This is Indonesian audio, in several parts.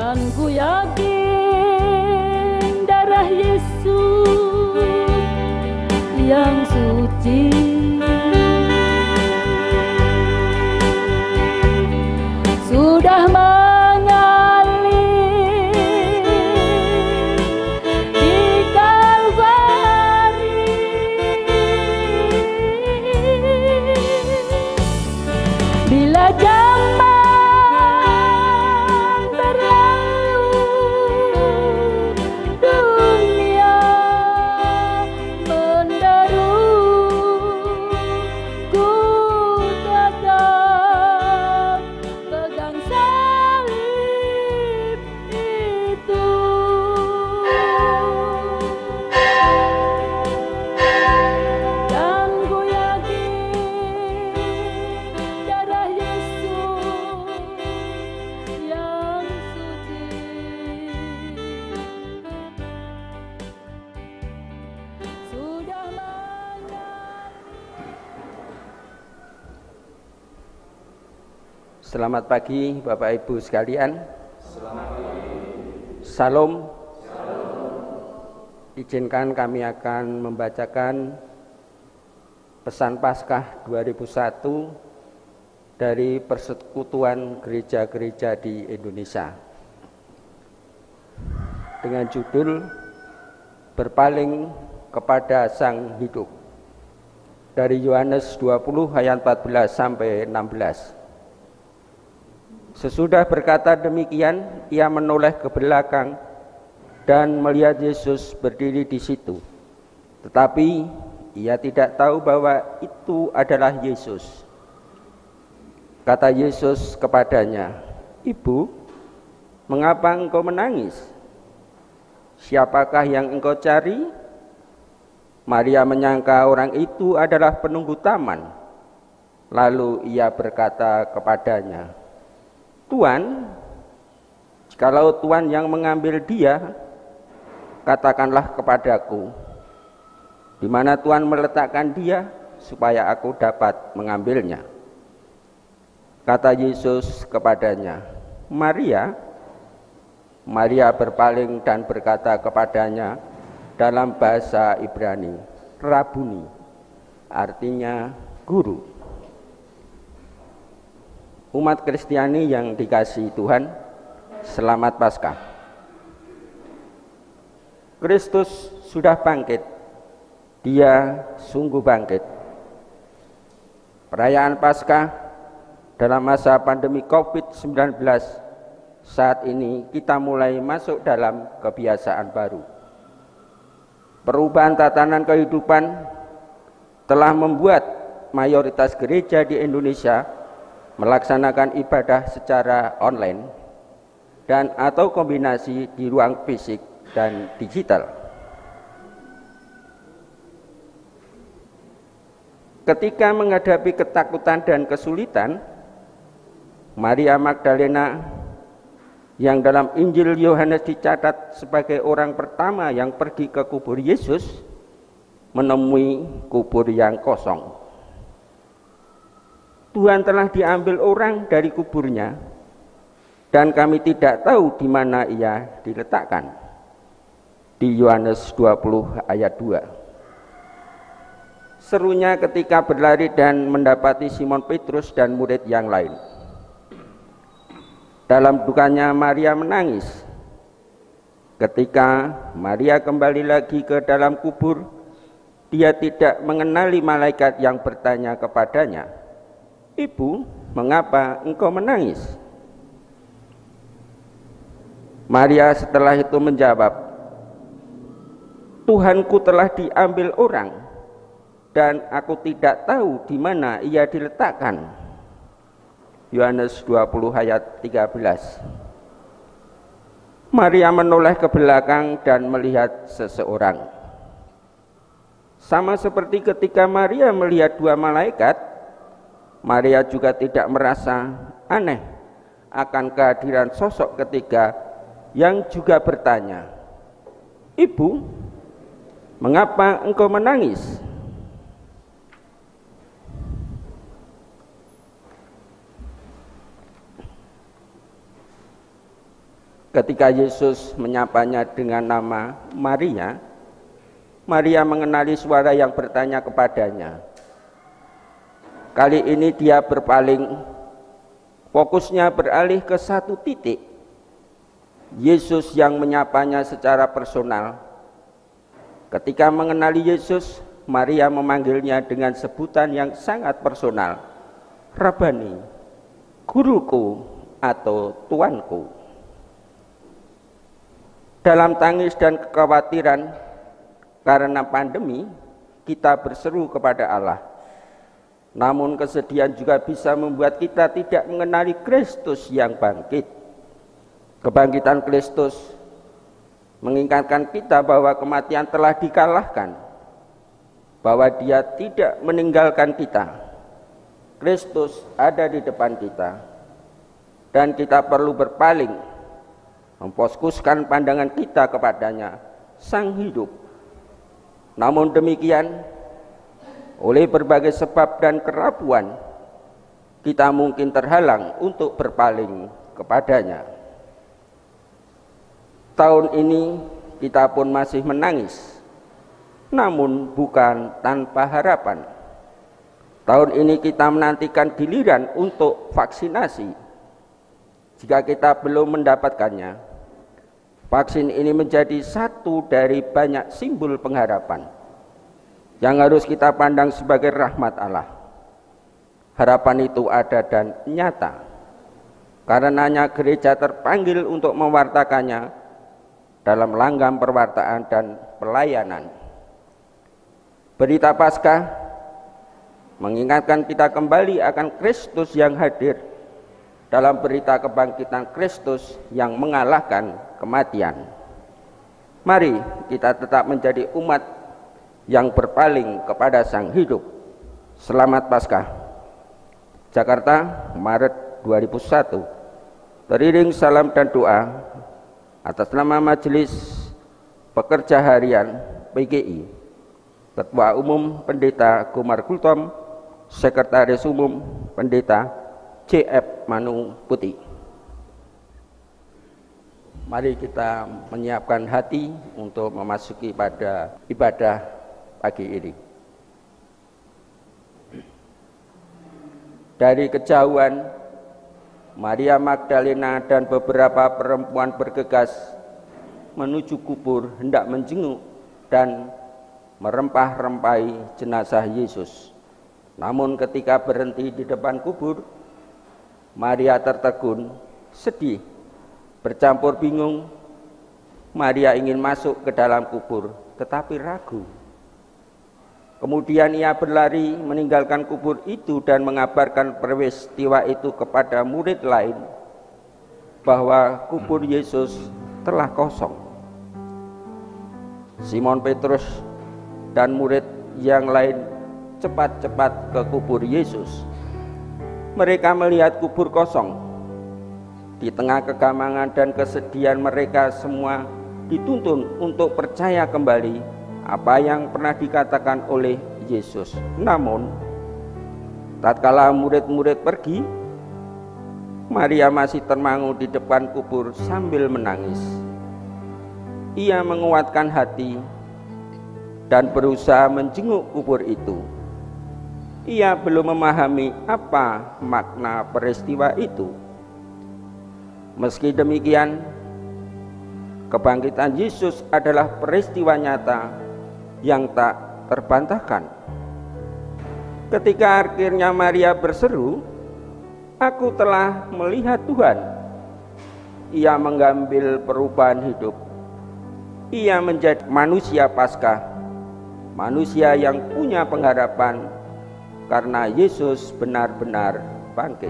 Dan ku yakin darah Yesus yang suci sudah mengalir di Kalvari. Bila zaman berlalu, dunia menderu, ku tetap pegang salib itu. Dan ku yakin darah Yesus yang suci sudah mengalir. Selamat pagi Bapak Ibu sekalian. Salam. Izinkan kami akan membacakan pesan Paskah 2001 dari Persekutuan Gereja-Gereja di Indonesia dengan judul Berpaling kepada Sang Hidup, dari Yohanes 20 ayat 14 sampai 16. Sesudah berkata demikian, ia menoleh ke belakang dan melihat Yesus berdiri di situ. Tetapi ia tidak tahu bahwa itu adalah Yesus. Kata Yesus kepadanya, "Ibu, mengapa engkau menangis? Siapakah yang engkau cari?" Maria menyangka orang itu adalah penunggu taman. Lalu ia berkata kepadanya, "Tuan, jikalau Tuan yang mengambil dia, katakanlah kepadaku, di mana Tuan meletakkan dia, supaya aku dapat mengambilnya." Kata Yesus kepadanya, "Maria." Maria berpaling dan berkata kepadanya dalam bahasa Ibrani, "Rabuni," artinya guru. Umat Kristiani yang dikasihi Tuhan, selamat Paskah. Kristus sudah bangkit. Dia sungguh bangkit. Perayaan Paskah dalam masa pandemi COVID-19 saat ini kita mulai masuk dalam kebiasaan baru. Perubahan tatanan kehidupan telah membuat mayoritas gereja di Indonesia melaksanakan ibadah secara online dan atau kombinasi di ruang fisik dan digital. Ketika menghadapi ketakutan dan kesulitan, Maria Magdalena yang dalam Injil Yohanes dicatat sebagai orang pertama yang pergi ke kubur Yesus, menemui kubur yang kosong. Tuhan telah diambil orang dari kuburnya, dan kami tidak tahu di mana ia diletakkan. Di Yohanes 20 ayat 2. Serunya ketika berlari dan mendapati Simon Petrus dan murid yang lain. Dalam dukanya Maria menangis. Ketika Maria kembali lagi ke dalam kubur, dia tidak mengenali malaikat yang bertanya kepadanya, "Ibu, mengapa engkau menangis?" Maria setelah itu menjawab, "Tuhanku telah diambil orang, dan aku tidak tahu di mana ia diletakkan." Yohanes 20 ayat 13. Maria menoleh ke belakang dan melihat seseorang. Sama seperti ketika Maria melihat dua malaikat, Maria juga tidak merasa aneh akan kehadiran sosok ketiga yang juga bertanya, "Ibu, mengapa engkau menangis?" Ketika Yesus menyapanya dengan nama Maria, Maria mengenali suara yang bertanya kepadanya. Kali ini dia berpaling, fokusnya beralih ke satu titik. Yesus yang menyapanya secara personal. Ketika mengenali Yesus, Maria memanggilnya dengan sebutan yang sangat personal, Rabbani, guruku atau tuanku. Dalam tangis dan kekhawatiran karena pandemi, kita berseru kepada Allah. Namun kesedihan juga bisa membuat kita tidak mengenali Kristus yang bangkit. Kebangkitan Kristus mengingatkan kita bahwa kematian telah dikalahkan, bahwa Dia tidak meninggalkan kita. Kristus ada di depan kita, dan kita perlu berpaling, memfokuskan pandangan kita kepadanya, Sang Hidup. Namun demikian, oleh berbagai sebab dan kerapuan, kita mungkin terhalang untuk berpaling kepadanya. Tahun ini kita pun masih menangis, namun bukan tanpa harapan. Tahun ini kita menantikan giliran untuk vaksinasi. Jika kita belum mendapatkannya, vaksin ini menjadi satu dari banyak simbol pengharapan yang harus kita pandang sebagai rahmat Allah. Harapan itu ada dan nyata. Karenanya gereja terpanggil untuk mewartakannya dalam langgam perwartaan dan pelayanan. Berita Paskah mengingatkan kita kembali akan Kristus yang hadir dalam berita kebangkitan Kristus yang mengalahkan kematian. Mari kita tetap menjadi umat yang berpaling kepada Sang Hidup. Selamat Paskah. Jakarta, Maret 2001. Teriring salam dan doa atas nama Majelis Pekerja Harian PGI, Ketua Umum Pendeta Kumar Gultom, Sekretaris Umum Pendeta CF Manu Putih. Mari kita menyiapkan hati untuk memasuki pada ibadah pagi ini. Dari kejauhan, Maria Magdalena dan beberapa perempuan bergegas menuju kubur hendak menjenguk dan merempah-rempahi jenazah Yesus. Namun ketika berhenti di depan kubur, Maria tertegun, sedih, bercampur bingung. Maria ingin masuk ke dalam kubur, tetapi ragu. Kemudian ia berlari meninggalkan kubur itu dan mengabarkan peristiwa itu kepada murid lain, bahwa kubur Yesus telah kosong. Simon Petrus dan murid yang lain cepat-cepat ke kubur Yesus. Mereka melihat kubur kosong. Di tengah kegamangan dan kesedihan, mereka semua dituntun untuk percaya kembali apa yang pernah dikatakan oleh Yesus. Namun, tatkala murid-murid pergi, Maria masih termangu di depan kubur sambil menangis. Ia menguatkan hati dan berusaha menjenguk kubur itu. Ia belum memahami apa makna peristiwa itu. Meski demikian, kebangkitan Yesus adalah peristiwa nyata yang tak terbantahkan. Ketika akhirnya Maria berseru, "Aku telah melihat Tuhan," ia mengambil perubahan hidup. Ia menjadi manusia Paskah, manusia yang punya pengharapan karena Yesus benar-benar bangkit.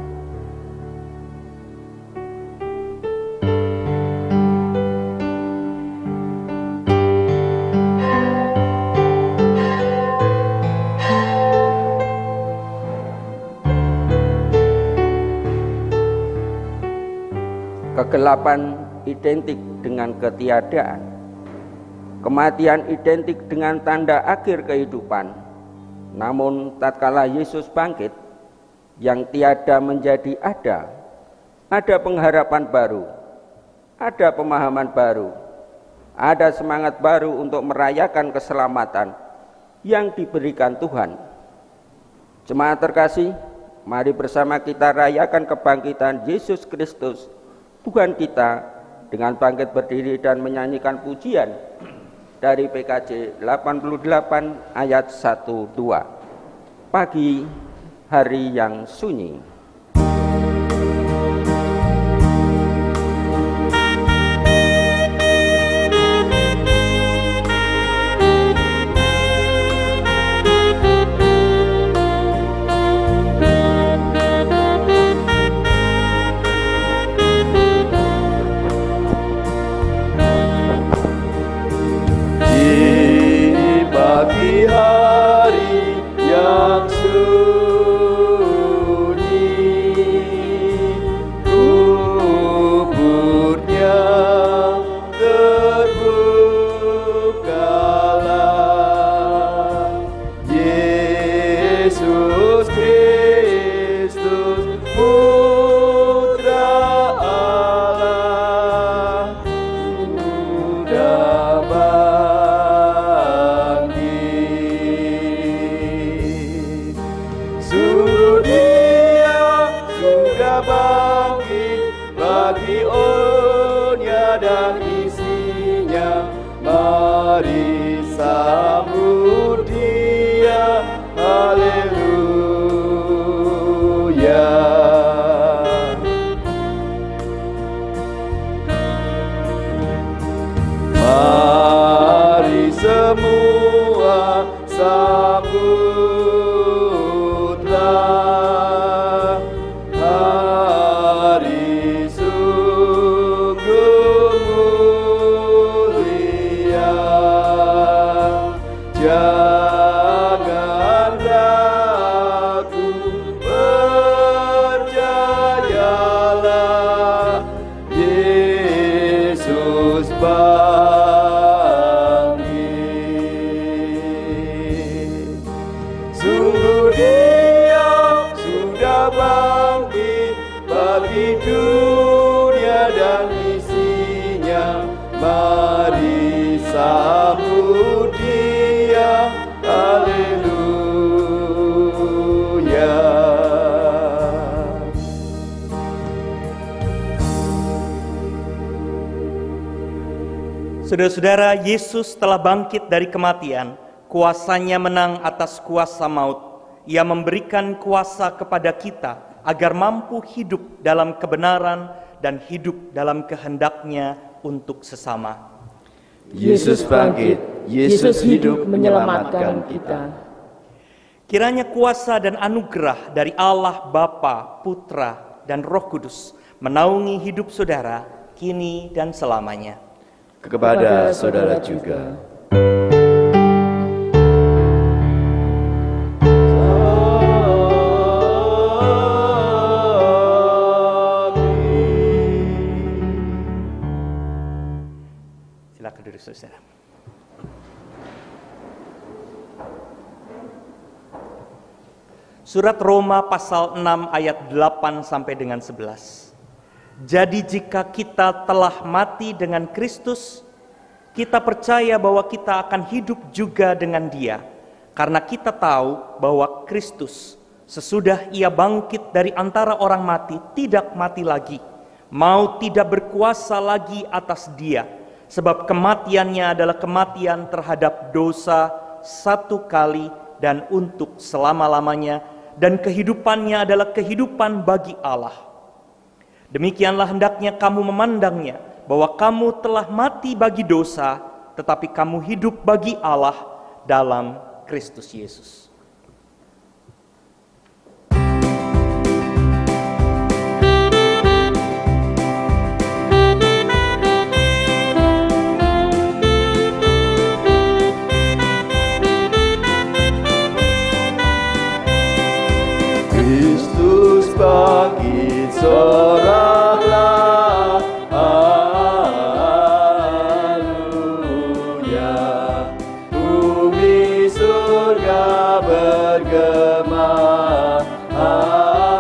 Kegelapan identik dengan ketiadaan. Kematian identik dengan tanda akhir kehidupan. Namun tatkala Yesus bangkit, yang tiada menjadi ada pengharapan baru, ada pemahaman baru, ada semangat baru untuk merayakan keselamatan yang diberikan Tuhan. Jemaat terkasih, mari bersama kita rayakan kebangkitan Yesus Kristus, Tuhan kita, dengan bangkit berdiri dan menyanyikan pujian dari PKJ 88 ayat 1-2. Pagi hari yang sunyi. Pagi hari yang sunyi, kuburnya terbukalah. Yesus Kristus, Putra Allah, sudah bangkit, Babilonnya dan isinya, mari sambut Dia, haleluya. Mari semua sambutlah, hari sungguh mulia. Jangan ragu, percayalah, Yesus bangkit. Sungguh Dia sudah bangkit bagi dunia dan isinya, mari sambut Dia, haleluya. Saudara-saudara, Yesus telah bangkit dari kematian. Kuasanya menang atas kuasa maut. Ia memberikan kuasa kepada kita agar mampu hidup dalam kebenaran dan hidup dalam kehendak-Nya untuk sesama. Yesus bangkit, Yesus hidup menyelamatkan kita. Kiranya kuasa dan anugerah dari Allah Bapa, Putra, dan Roh Kudus menaungi hidup saudara kini dan selamanya. Kepada saudara juga. Silakan duduk, saudara. Surat Roma pasal 6 ayat 8 sampai dengan 11. Jadi jika kita telah mati dengan Kristus, kita percaya bahwa kita akan hidup juga dengan Dia, karena kita tahu bahwa Kristus sesudah Ia bangkit dari antara orang mati tidak mati lagi, maut tidak berkuasa lagi atas Dia, sebab kematiannya adalah kematian terhadap dosa satu kali dan untuk selama-lamanya, dan kehidupannya adalah kehidupan bagi Allah. Demikianlah hendaknya kamu memandangnya, bahwa kamu telah mati bagi dosa, tetapi kamu hidup bagi Allah dalam Kristus Yesus. Kristus bangkit, soraklah, haleluya. Bumi surga bergema, haleluya.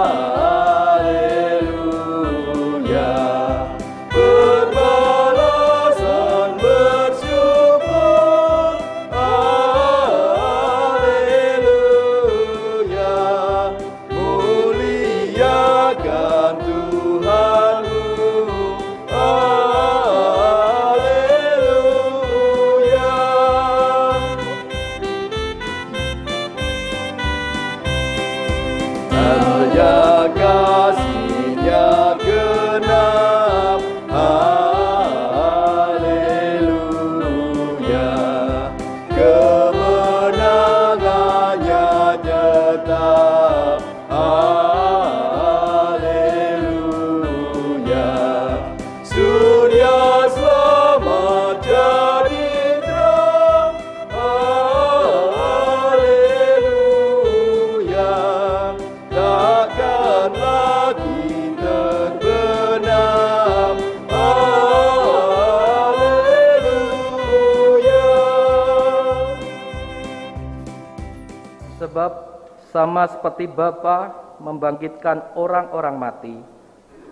sama seperti Bapa membangkitkan orang-orang mati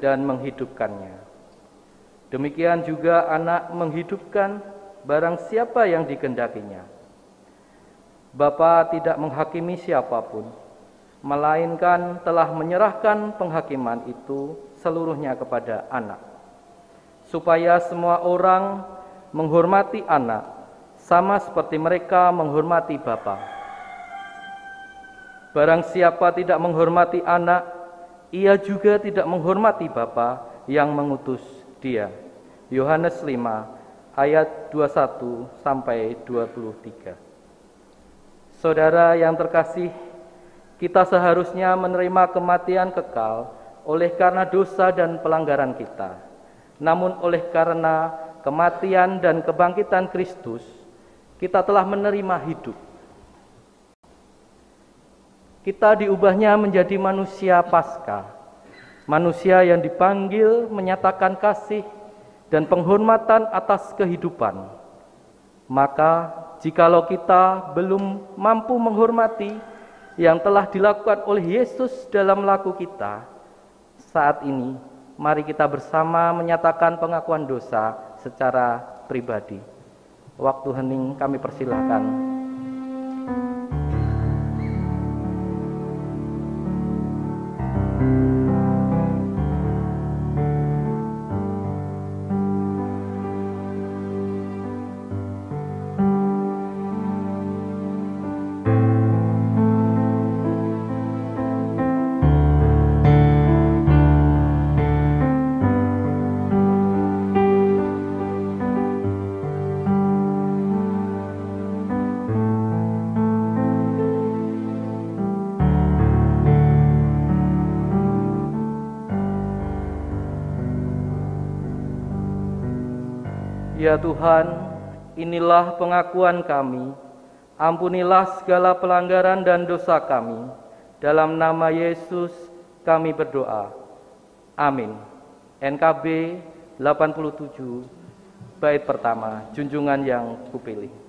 dan menghidupkannya. Demikian juga Anak menghidupkan barang siapa yang dikehendakinya. Bapa tidak menghakimi siapapun, melainkan telah menyerahkan penghakiman itu seluruhnya kepada Anak, supaya semua orang menghormati Anak sama seperti mereka menghormati Bapa. Barang siapa tidak menghormati Anak, ia juga tidak menghormati Bapa yang mengutus Dia. Yohanes 5 ayat 21 sampai 23. Saudara yang terkasih, kita seharusnya menerima kematian kekal oleh karena dosa dan pelanggaran kita. Namun oleh karena kematian dan kebangkitan Kristus, kita telah menerima hidup. Kita diubahnya menjadi manusia Paskah, manusia yang dipanggil menyatakan kasih dan penghormatan atas kehidupan. Maka jikalau kita belum mampu menghormati yang telah dilakukan oleh Yesus dalam laku kita, saat ini mari kita bersama menyatakan pengakuan dosa secara pribadi. Waktu hening kami persilahkan. Ya Tuhan, inilah pengakuan kami. Ampunilah segala pelanggaran dan dosa kami. Dalam nama Yesus kami berdoa. Amin. NKB 87, bait pertama, junjungan yang kupilih.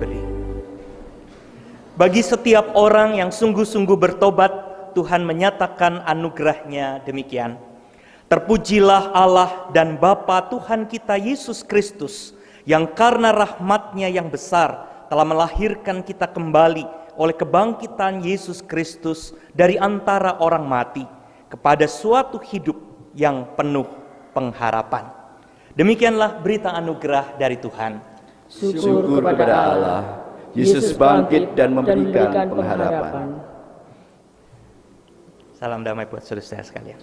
diberi. Bagi setiap orang yang sungguh-sungguh bertobat, Tuhan menyatakan anugerah-Nya demikian. Terpujilah Allah dan Bapa Tuhan kita Yesus Kristus, yang karena rahmat-Nya yang besar telah melahirkan kita kembali oleh kebangkitan Yesus Kristus dari antara orang mati kepada suatu hidup yang penuh pengharapan. Demikianlah berita anugerah dari Tuhan. Syukur kepada Allah. Yesus bangkit dan memberikan pengharapan. Salam damai buat saudara sekalian.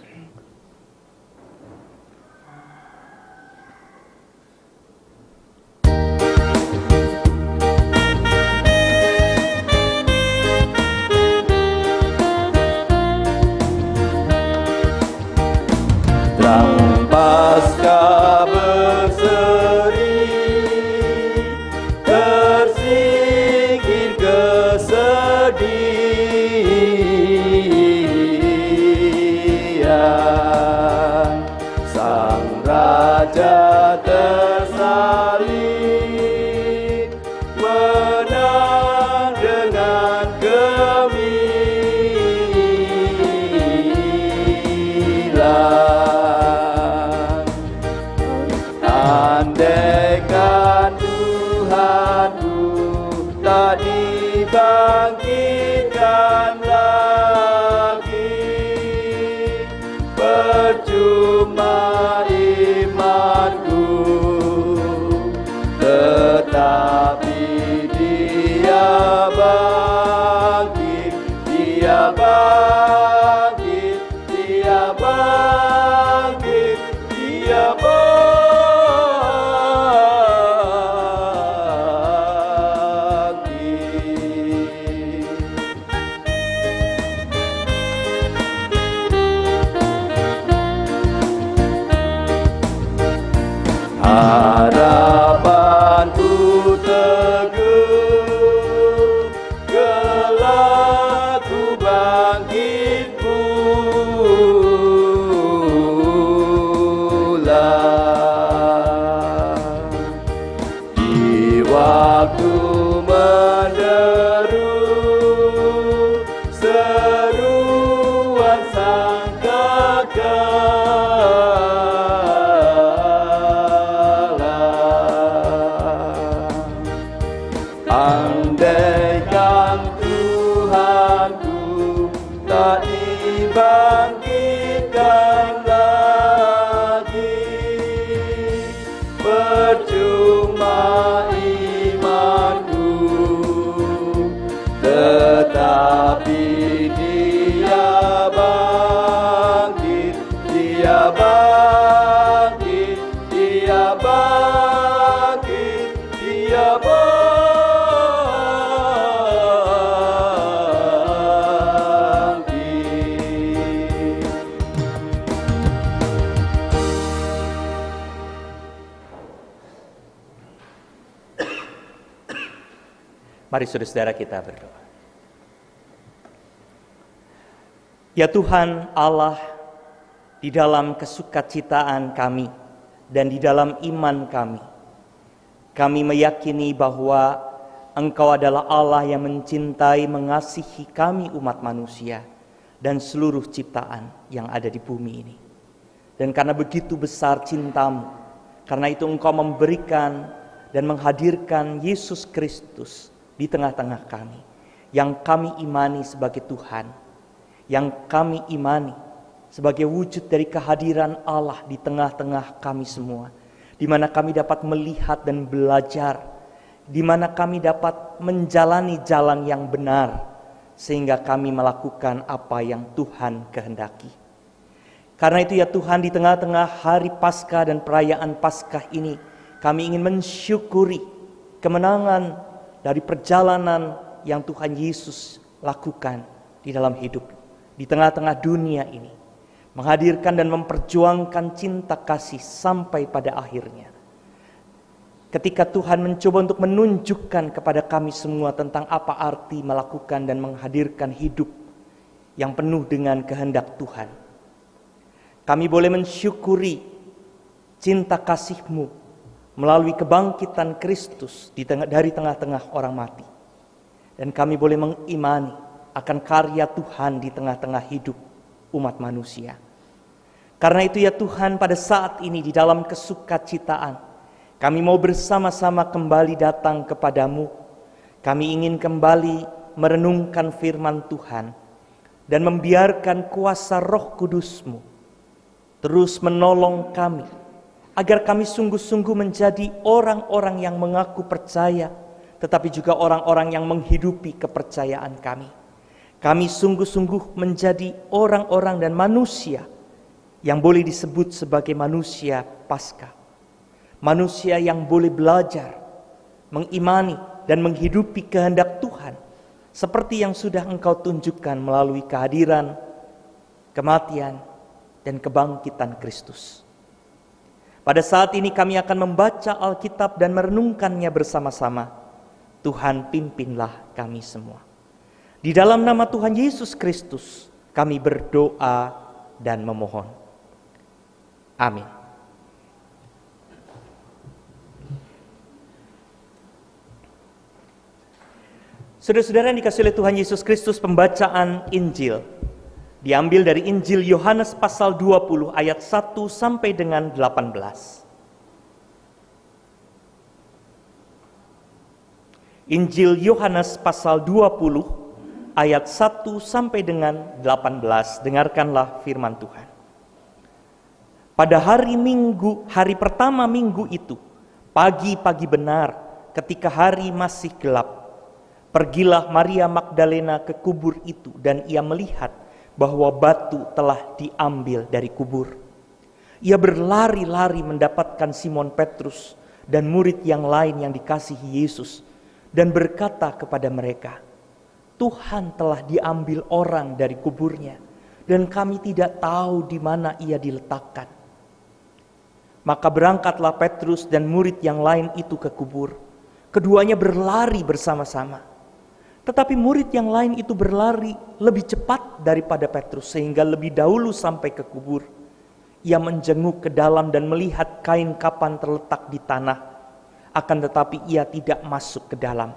Pasca berseri, tersingkir kesedihan, Sang Raja tersalib, menang dengan gemilang. Andaikan Tuhanku tak dibangkitkan lagi, percuma imanku, tetapi Dia bangkit, Dia bangkit, Dia bangkit, Dia bangkit. Harapanku teguh, kelak ku bangkit pula. Di waktu menderu, seruan Sang Kekal, andaikan Tuhanku tak dibangkitkan lagi, percuma imanku, tetapi Dia bangkit, Dia bangkit, Dia bangkit, Dia bangkit. Mari saudara-saudara kita berdoa. Ya Tuhan Allah, di dalam kesukacitaan kami dan di dalam iman kami meyakini bahwa Engkau adalah Allah yang mencintai, mengasihi kami umat manusia dan seluruh ciptaan yang ada di bumi ini. Dan karena begitu besar cintamu, karena itu Engkau memberikan dan menghadirkan Yesus Kristus di tengah-tengah kami, yang kami imani sebagai Tuhan, yang kami imani sebagai wujud dari kehadiran Allah di tengah-tengah kami semua, di mana kami dapat melihat dan belajar, di mana kami dapat menjalani jalan yang benar, sehingga kami melakukan apa yang Tuhan kehendaki. Karena itu ya Tuhan, di tengah-tengah hari Paskah dan perayaan Paskah ini, kami ingin mensyukuri kemenangan dari perjalanan yang Tuhan Yesus lakukan di dalam hidup, di tengah-tengah dunia ini, menghadirkan dan memperjuangkan cinta kasih sampai pada akhirnya. Ketika Tuhan mencoba untuk menunjukkan kepada kami semua tentang apa arti melakukan dan menghadirkan hidup yang penuh dengan kehendak Tuhan, kami boleh mensyukuri cinta kasih-Mu melalui kebangkitan Kristus dari tengah-tengah orang mati. Dan kami boleh mengimani akan karya Tuhan di tengah-tengah hidup umat manusia. Karena itu ya Tuhan, pada saat ini di dalam kesukacitaan, kami mau bersama-sama kembali datang kepadamu. Kami ingin kembali merenungkan firman Tuhan dan membiarkan kuasa Roh Kudus-Mu terus menolong kami, agar kami sungguh-sungguh menjadi orang-orang yang mengaku percaya, tetapi juga orang-orang yang menghidupi kepercayaan kami. Kami sungguh-sungguh menjadi orang-orang dan manusia yang boleh disebut sebagai manusia Paskah. Manusia yang boleh belajar, mengimani dan menghidupi kehendak Tuhan, seperti yang sudah Engkau tunjukkan melalui kehadiran, kematian, dan kebangkitan Kristus. Pada saat ini kami akan membaca Alkitab dan merenungkannya bersama-sama. Tuhan, pimpinlah kami semua. Di dalam nama Tuhan Yesus Kristus kami berdoa dan memohon. Amin. Saudara-saudara yang dikasihi oleh Tuhan Yesus Kristus, pembacaan Injil diambil dari Injil Yohanes pasal 20 ayat 1 sampai dengan 18. Injil Yohanes pasal 20 ayat 1 sampai dengan 18. Dengarkanlah firman Tuhan. Pada hari pertama minggu itu, pagi-pagi benar, ketika hari masih gelap, pergilah Maria Magdalena ke kubur itu dan ia melihat bahwa batu telah diambil dari kubur. Ia berlari-lari mendapatkan Simon Petrus dan murid yang lain yang dikasihi Yesus dan berkata kepada mereka, "Tuhan telah diambil orang dari kuburnya dan kami tidak tahu di mana ia diletakkan." Maka berangkatlah Petrus dan murid yang lain itu ke kubur. Keduanya berlari bersama-sama. Tetapi murid yang lain itu berlari lebih cepat daripada Petrus sehingga lebih dahulu sampai ke kubur. Ia menjenguk ke dalam dan melihat kain kapan terletak di tanah. Akan tetapi ia tidak masuk ke dalam.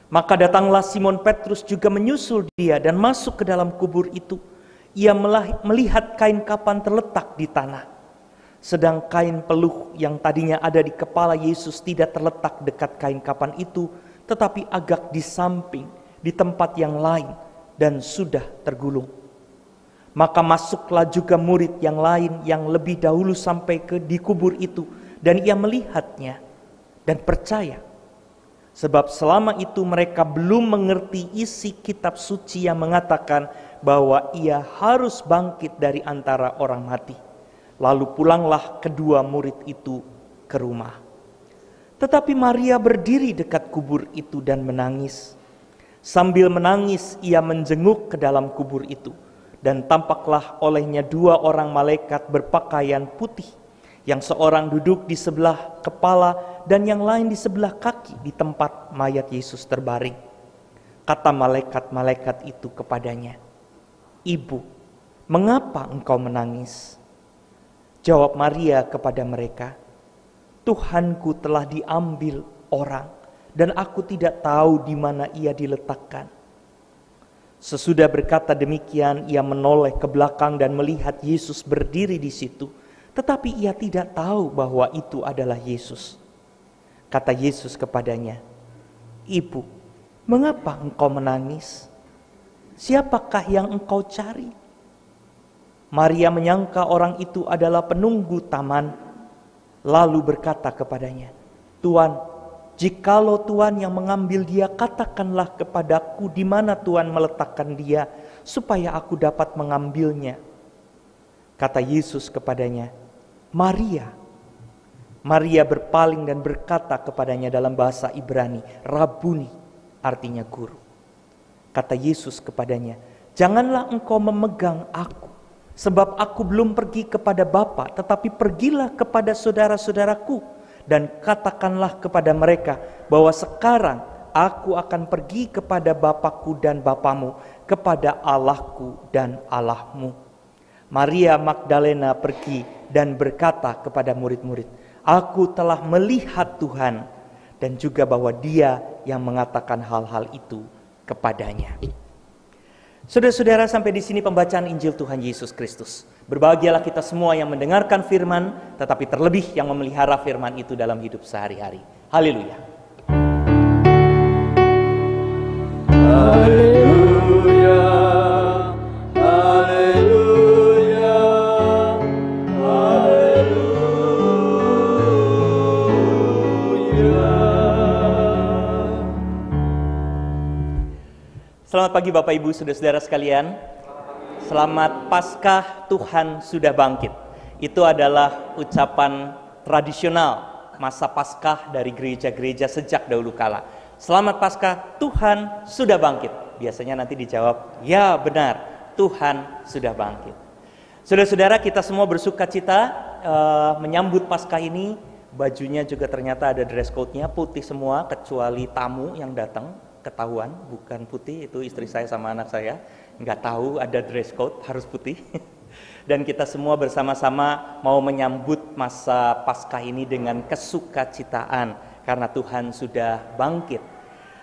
Maka datanglah Simon Petrus juga menyusul dia dan masuk ke dalam kubur itu. Ia melihat kain kapan terletak di tanah. Sedang kain peluh yang tadinya ada di kepala Yesus tidak terletak dekat kain kapan itu, tetapi agak di samping, di tempat yang lain, dan sudah tergulung. Maka masuklah juga murid yang lain yang lebih dahulu sampai di kubur itu, dan ia melihatnya dan percaya. Sebab selama itu mereka belum mengerti isi kitab suci yang mengatakan bahwa ia harus bangkit dari antara orang mati. Lalu pulanglah kedua murid itu ke rumah. Tetapi Maria berdiri dekat kubur itu dan menangis. Sambil menangis ia menjenguk ke dalam kubur itu. Dan tampaklah olehnya dua orang malaikat berpakaian putih. Yang seorang duduk di sebelah kepala dan yang lain di sebelah kaki di tempat mayat Yesus terbaring. Kata malaikat-malaikat itu kepadanya, "Ibu, mengapa engkau menangis?" Jawab Maria kepada mereka, "Tuhanku telah diambil orang dan aku tidak tahu di mana ia diletakkan." Sesudah berkata demikian, ia menoleh ke belakang dan melihat Yesus berdiri di situ, tetapi ia tidak tahu bahwa itu adalah Yesus. Kata Yesus kepadanya, "Ibu, mengapa engkau menangis? Siapakah yang engkau cari?" Maria menyangka orang itu adalah penunggu taman, lalu berkata kepadanya, "Tuan, jikalau Tuan yang mengambil dia, katakanlah kepadaku di mana Tuan meletakkan dia, supaya aku dapat mengambilnya." Kata Yesus kepadanya, "Maria." Maria berpaling dan berkata kepadanya dalam bahasa Ibrani, "Rabuni," artinya guru. Kata Yesus kepadanya, "Janganlah engkau memegang aku, sebab aku belum pergi kepada Bapa, tetapi pergilah kepada saudara-saudaraku dan katakanlah kepada mereka bahwa sekarang aku akan pergi kepada Bapakku dan Bapamu, kepada Allahku dan Allahmu." Maria Magdalena pergi dan berkata kepada murid-murid, Aku telah melihat Tuhan, dan juga bahwa Dia yang mengatakan hal-hal itu kepadanya. Saudara-saudara, sampai di sini pembacaan Injil Tuhan Yesus Kristus. Berbahagialah kita semua yang mendengarkan firman, tetapi terlebih yang memelihara firman itu dalam hidup sehari-hari. Haleluya. Haleluya, haleluya, haleluya. Selamat pagi Bapak Ibu, saudara-saudara sekalian. Selamat Paskah, Tuhan sudah bangkit. Itu adalah ucapan tradisional masa Paskah dari gereja-gereja sejak dahulu kala. Selamat Paskah, Tuhan sudah bangkit. Biasanya nanti dijawab, ya benar, Tuhan sudah bangkit. Saudara-saudara, kita semua bersuka cita menyambut Paskah ini. Bajunya juga ternyata ada dress code-nya, putih semua kecuali tamu yang datang. Ketahuan, bukan putih, itu istri saya sama anak saya. Nggak tahu ada dress code, harus putih. Dan kita semua bersama-sama mau menyambut masa Paskah ini dengan kesukacitaan karena Tuhan sudah bangkit.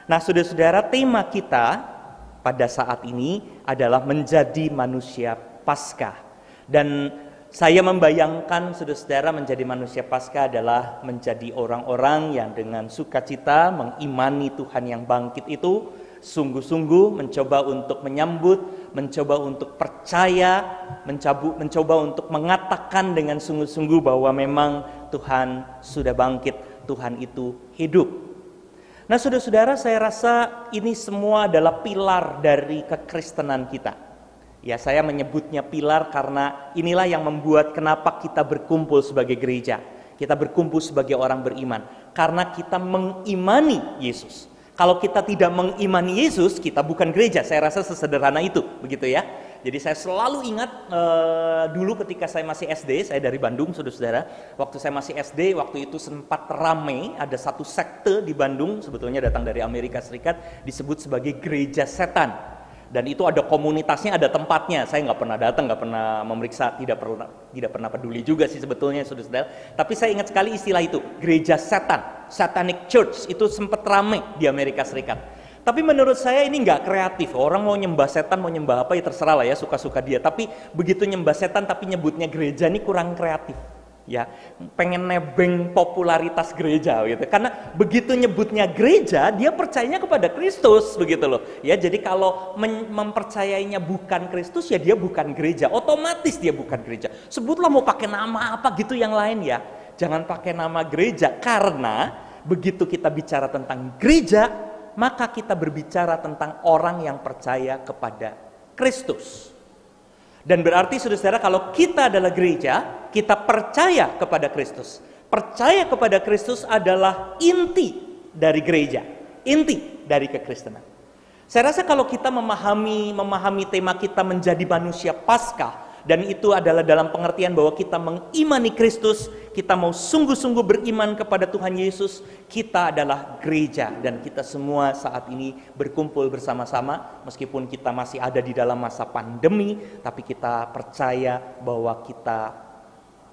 Nah, saudara-saudara, tema kita pada saat ini adalah menjadi manusia Paskah. Dan saya membayangkan saudara-saudara menjadi manusia Paskah adalah menjadi orang-orang yang dengan sukacita mengimani Tuhan yang bangkit itu, sungguh-sungguh mencoba untuk menyambut, mencoba untuk percaya, mencoba untuk mengatakan dengan sungguh-sungguh bahwa memang Tuhan sudah bangkit, Tuhan itu hidup. Nah, saudara-saudara, saya rasa ini semua adalah pilar dari kekristenan kita. Ya, saya menyebutnya pilar karena inilah yang membuat kenapa kita berkumpul sebagai gereja. Kita berkumpul sebagai orang beriman karena kita mengimani Yesus. Kalau kita tidak mengimani Yesus, kita bukan gereja. Saya rasa sesederhana itu, begitu ya. Jadi saya selalu ingat dulu ketika saya masih SD, saya dari Bandung, saudara-saudara. Waktu saya masih SD, waktu itu sempat ramai, ada satu sekte di Bandung, sebetulnya datang dari Amerika Serikat, disebut sebagai gereja setan. Dan itu ada komunitasnya, ada tempatnya. Saya nggak pernah datang, nggak pernah memeriksa, tidak pernah peduli juga sih sebetulnya, saudara-saudara. Tapi saya ingat sekali istilah itu, gereja setan, satanic church, itu sempat ramai di Amerika Serikat. Tapi menurut saya ini nggak kreatif. Orang mau nyembah setan, mau nyembah apa ya terserah lah ya, suka-suka dia. Tapi begitu nyembah setan tapi nyebutnya gereja, ini kurang kreatif. Ya, pengen nebeng popularitas gereja gitu. Karena begitu nyebutnya gereja, dia percayanya kepada Kristus begitu loh. Ya, jadi kalau mempercayainya bukan Kristus ya dia bukan gereja. Otomatis dia bukan gereja. Sebutlah mau pakai nama apa gitu yang lain ya. Jangan pakai nama gereja karena begitu kita bicara tentang gereja, maka kita berbicara tentang orang yang percaya kepada Kristus. Dan berarti saudara-saudara, kalau kita adalah gereja, kita percaya kepada Kristus. Percaya kepada Kristus adalah inti dari gereja, inti dari kekristenan. Saya rasa kalau kita memahami tema kita menjadi manusia Paskah, dan itu adalah dalam pengertian bahwa kita mengimani Kristus, kita mau sungguh-sungguh beriman kepada Tuhan Yesus, kita adalah gereja dan kita semua saat ini berkumpul bersama-sama meskipun kita masih ada di dalam masa pandemi, tapi kita percaya bahwa kita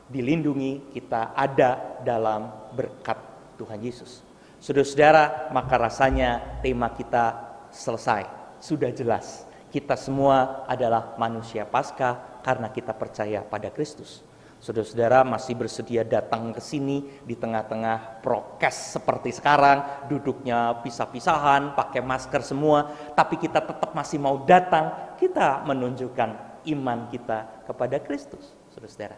dilindungi, kita ada dalam berkat Tuhan Yesus. Saudara-saudara, maka rasanya tema kita selesai, sudah jelas. Kita semua adalah manusia Paskah karena kita percaya pada Kristus. Saudara-saudara masih bersedia datang ke sini di tengah-tengah prokes seperti sekarang, duduknya pisah-pisahan, pakai masker semua, tapi kita tetap masih mau datang, kita menunjukkan iman kita kepada Kristus. Saudara-saudara,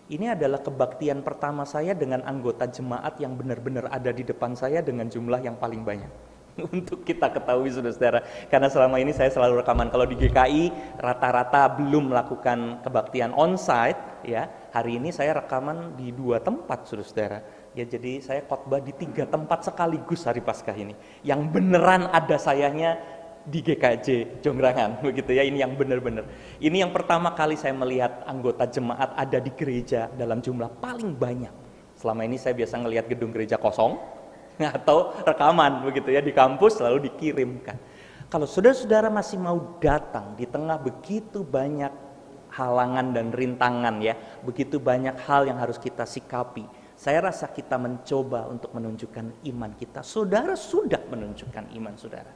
ini adalah kebaktian pertama saya dengan anggota jemaat yang benar-benar ada di depan saya dengan jumlah yang paling banyak. Untuk kita ketahui saudara-saudara, karena selama ini saya selalu rekaman. Kalau di GKI rata-rata belum melakukan kebaktian onsite, ya. Hari ini saya rekaman di 2 tempat saudara-saudara. Ya, jadi saya khotbah di 3 tempat sekaligus hari Paskah ini. Yang beneran ada sayanya di GKJ Jonggrangan, begitu ya. Ini yang benar-benar. Ini yang pertama kali saya melihat anggota jemaat ada di gereja dalam jumlah paling banyak. Selama ini saya biasa ngelihat gedung gereja kosong atau rekaman begitu ya di kampus lalu dikirimkan. Kalau saudara-saudara masih mau datang di tengah begitu banyak halangan dan rintangan ya, begitu banyak hal yang harus kita sikapi, Saya rasa kita mencoba untuk menunjukkan iman kita. Saudara sudah menunjukkan iman saudara.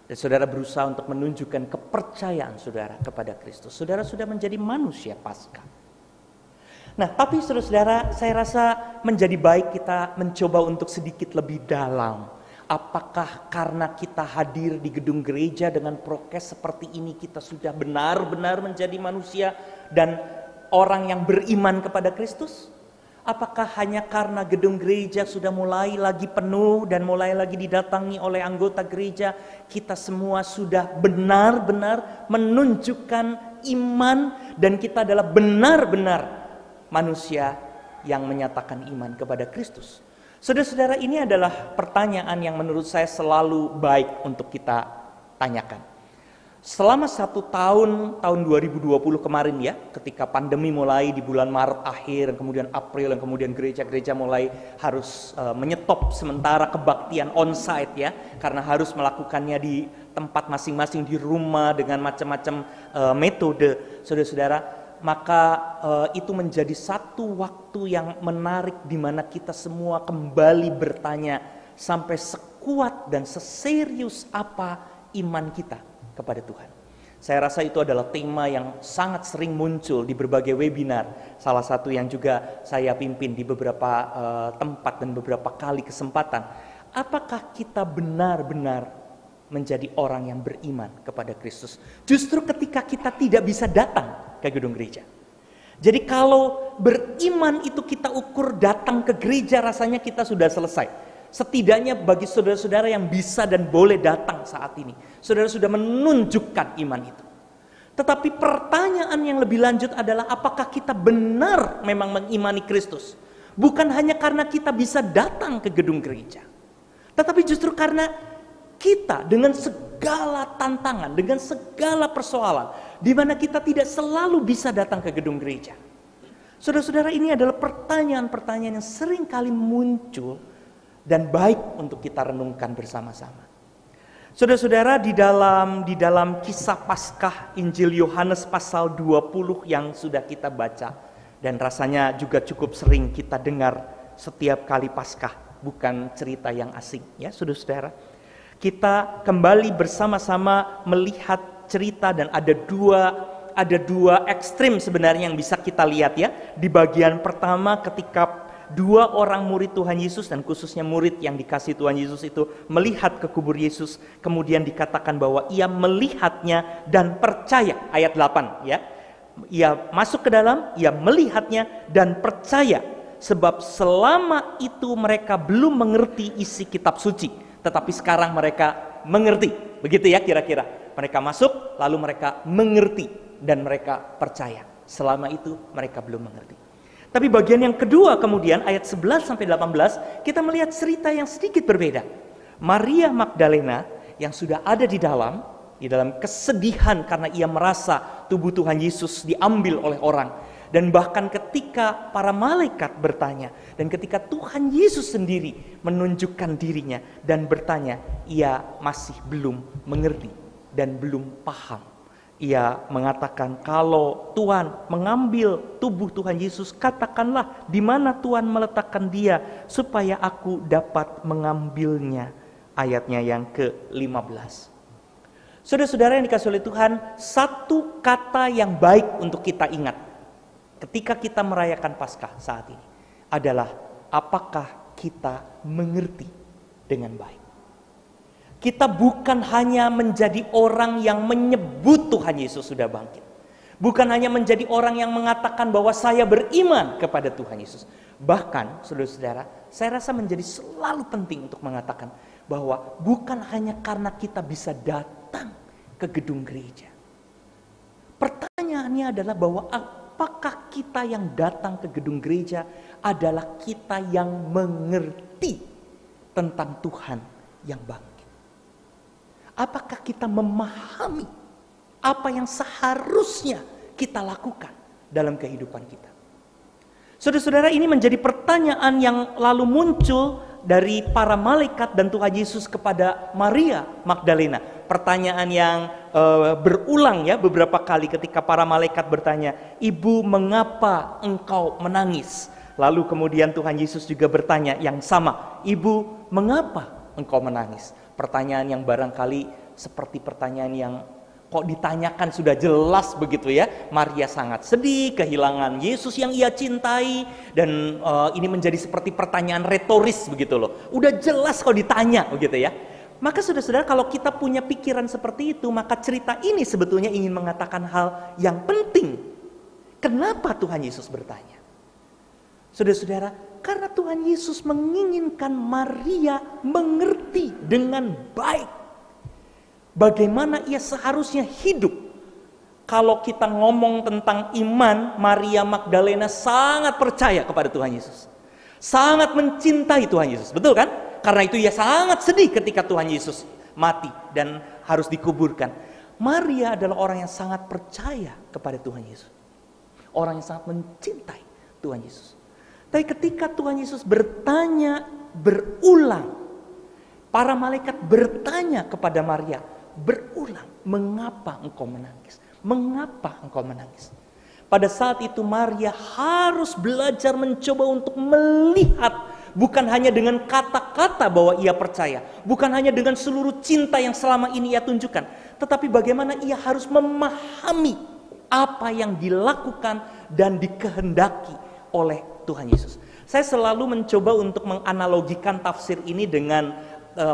Dan saudara berusaha untuk menunjukkan kepercayaan saudara kepada Kristus. Saudara sudah menjadi manusia Paskah. Nah, tapi saudara-saudara, saya rasa menjadi baik kita mencoba untuk sedikit lebih dalam. Apakah karena kita hadir di gedung gereja dengan prokes seperti ini, kita sudah benar-benar menjadi manusia dan orang yang beriman kepada Kristus? Apakah hanya karena gedung gereja sudah mulai lagi penuh dan mulai lagi didatangi oleh anggota gereja, kita semua sudah benar-benar menunjukkan iman dan kita adalah benar-benar manusia yang menyatakan iman kepada Kristus? Saudara-saudara, ini adalah pertanyaan yang menurut saya selalu baik untuk kita tanyakan. Selama 1 tahun 2020 kemarin ya, ketika pandemi mulai di bulan Maret akhir, kemudian April, dan kemudian gereja-gereja mulai harus menyetop sementara kebaktian onsite ya, karena harus melakukannya di tempat masing-masing di rumah dengan macam-macam metode, saudara-saudara, maka itu menjadi satu waktu yang menarik di mana kita semua kembali bertanya sampai sekuat dan seserius apa iman kita kepada Tuhan. Saya rasa itu adalah tema yang sangat sering muncul di berbagai webinar. Salah satu yang juga saya pimpin di beberapa tempat dan beberapa kali kesempatan. Apakah kita benar-benar menjadi orang yang beriman kepada Kristus? Justru ketika kita tidak bisa datang ke gedung gereja. Jadi kalau beriman itu kita ukur datang ke gereja, rasanya kita sudah selesai. Setidaknya bagi saudara-saudara yang bisa dan boleh datang saat ini, saudara sudah menunjukkan iman itu. Tetapi pertanyaan yang lebih lanjut adalah apakah kita benar memang mengimani Kristus? Bukan hanya karena kita bisa datang ke gedung gereja, tetapi justru karena kita dengan segala tantangan, dengan segala persoalan, di mana kita tidak selalu bisa datang ke gedung gereja. Saudara-saudara, ini adalah pertanyaan-pertanyaan yang sering kali muncul dan baik untuk kita renungkan bersama-sama. Saudara-saudara, di dalam kisah Paskah Injil Yohanes pasal 20 yang sudah kita baca dan rasanya juga cukup sering kita dengar setiap kali Paskah, bukan cerita yang asing ya saudara-saudara. Kita kembali bersama-sama melihat cerita dan ada dua ekstrim sebenarnya yang bisa kita lihat ya. Di bagian pertama ketika 2 orang murid Tuhan Yesus dan khususnya murid yang dikasih Tuhan Yesus itu melihat ke kubur Yesus, kemudian dikatakan bahwa ia melihatnya dan percaya. Ayat 8 ya. Ia masuk ke dalam, ia melihatnya dan percaya, sebab selama itu mereka belum mengerti isi kitab suci, tetapi sekarang mereka mengerti. Begitu ya kira-kira. Mereka masuk lalu mereka mengerti dan mereka percaya. Selama itu mereka belum mengerti. Tapi bagian yang kedua kemudian ayat 11 sampai 18 kita melihat cerita yang sedikit berbeda. Maria Magdalena yang sudah ada di dalam kesedihan karena ia merasa tubuh Tuhan Yesus diambil oleh orang. Dan bahkan ketika para malaikat bertanya dan ketika Tuhan Yesus sendiri menunjukkan dirinya dan bertanya, ia masih belum mengerti dan belum paham. Ia mengatakan, kalau Tuhan mengambil tubuh Tuhan Yesus, katakanlah di mana Tuhan meletakkan dia supaya aku dapat mengambilnya. Ayatnya yang ke-15. Saudara-saudara yang dikasihi oleh Tuhan, satu kata yang baik untuk kita ingat ketika kita merayakan Paskah saat ini adalah apakah kita mengerti dengan baik. Kita bukan hanya menjadi orang yang menyebut Tuhan Yesus sudah bangkit. Bukan hanya menjadi orang yang mengatakan bahwa saya beriman kepada Tuhan Yesus. Bahkan, saudara-saudara, saya rasa menjadi selalu penting untuk mengatakan bahwa bukan hanya karena kita bisa datang ke gedung gereja. Pertanyaannya adalah bahwa apakah kita yang datang ke gedung gereja adalah kita yang mengerti tentang Tuhan yang bangkit. Apakah kita memahami apa yang seharusnya kita lakukan dalam kehidupan kita? Saudara-saudara, ini menjadi pertanyaan yang lalu muncul dari para malaikat dan Tuhan Yesus kepada Maria Magdalena. Pertanyaan yang berulang ya beberapa kali ketika para malaikat bertanya, "Ibu, mengapa engkau menangis?" Lalu kemudian Tuhan Yesus juga bertanya yang sama, "Ibu, mengapa engkau menangis?" Pertanyaan yang barangkali seperti pertanyaan yang kok ditanyakan sudah jelas begitu ya. Maria sangat sedih kehilangan Yesus yang ia cintai, dan ini menjadi seperti pertanyaan retoris begitu loh. Udah jelas kok ditanya begitu ya. Maka saudara-saudara, kalau kita punya pikiran seperti itu, maka cerita ini sebetulnya ingin mengatakan hal yang penting. Kenapa Tuhan Yesus bertanya? Saudara-saudara, karena Tuhan Yesus menginginkan Maria mengerti dengan baik bagaimana ia seharusnya hidup. Kalau kita ngomong tentang iman, Maria Magdalena sangat percaya kepada Tuhan Yesus. Sangat mencintai Tuhan Yesus, betul kan? Karena itu ia sangat sedih ketika Tuhan Yesus mati dan harus dikuburkan. Maria adalah orang yang sangat percaya kepada Tuhan Yesus. Orang yang sangat mencintai Tuhan Yesus. Tapi ketika Tuhan Yesus bertanya berulang, para malaikat bertanya kepada Maria berulang, "Mengapa engkau menangis? Mengapa engkau menangis?" Pada saat itu Maria harus belajar mencoba untuk melihat, bukan hanya dengan kata-kata bahwa ia percaya, bukan hanya dengan seluruh cinta yang selama ini ia tunjukkan, tetapi bagaimana ia harus memahami apa yang dilakukan dan dikehendaki oleh Tuhan Yesus. Saya selalu mencoba untuk menganalogikan tafsir ini dengan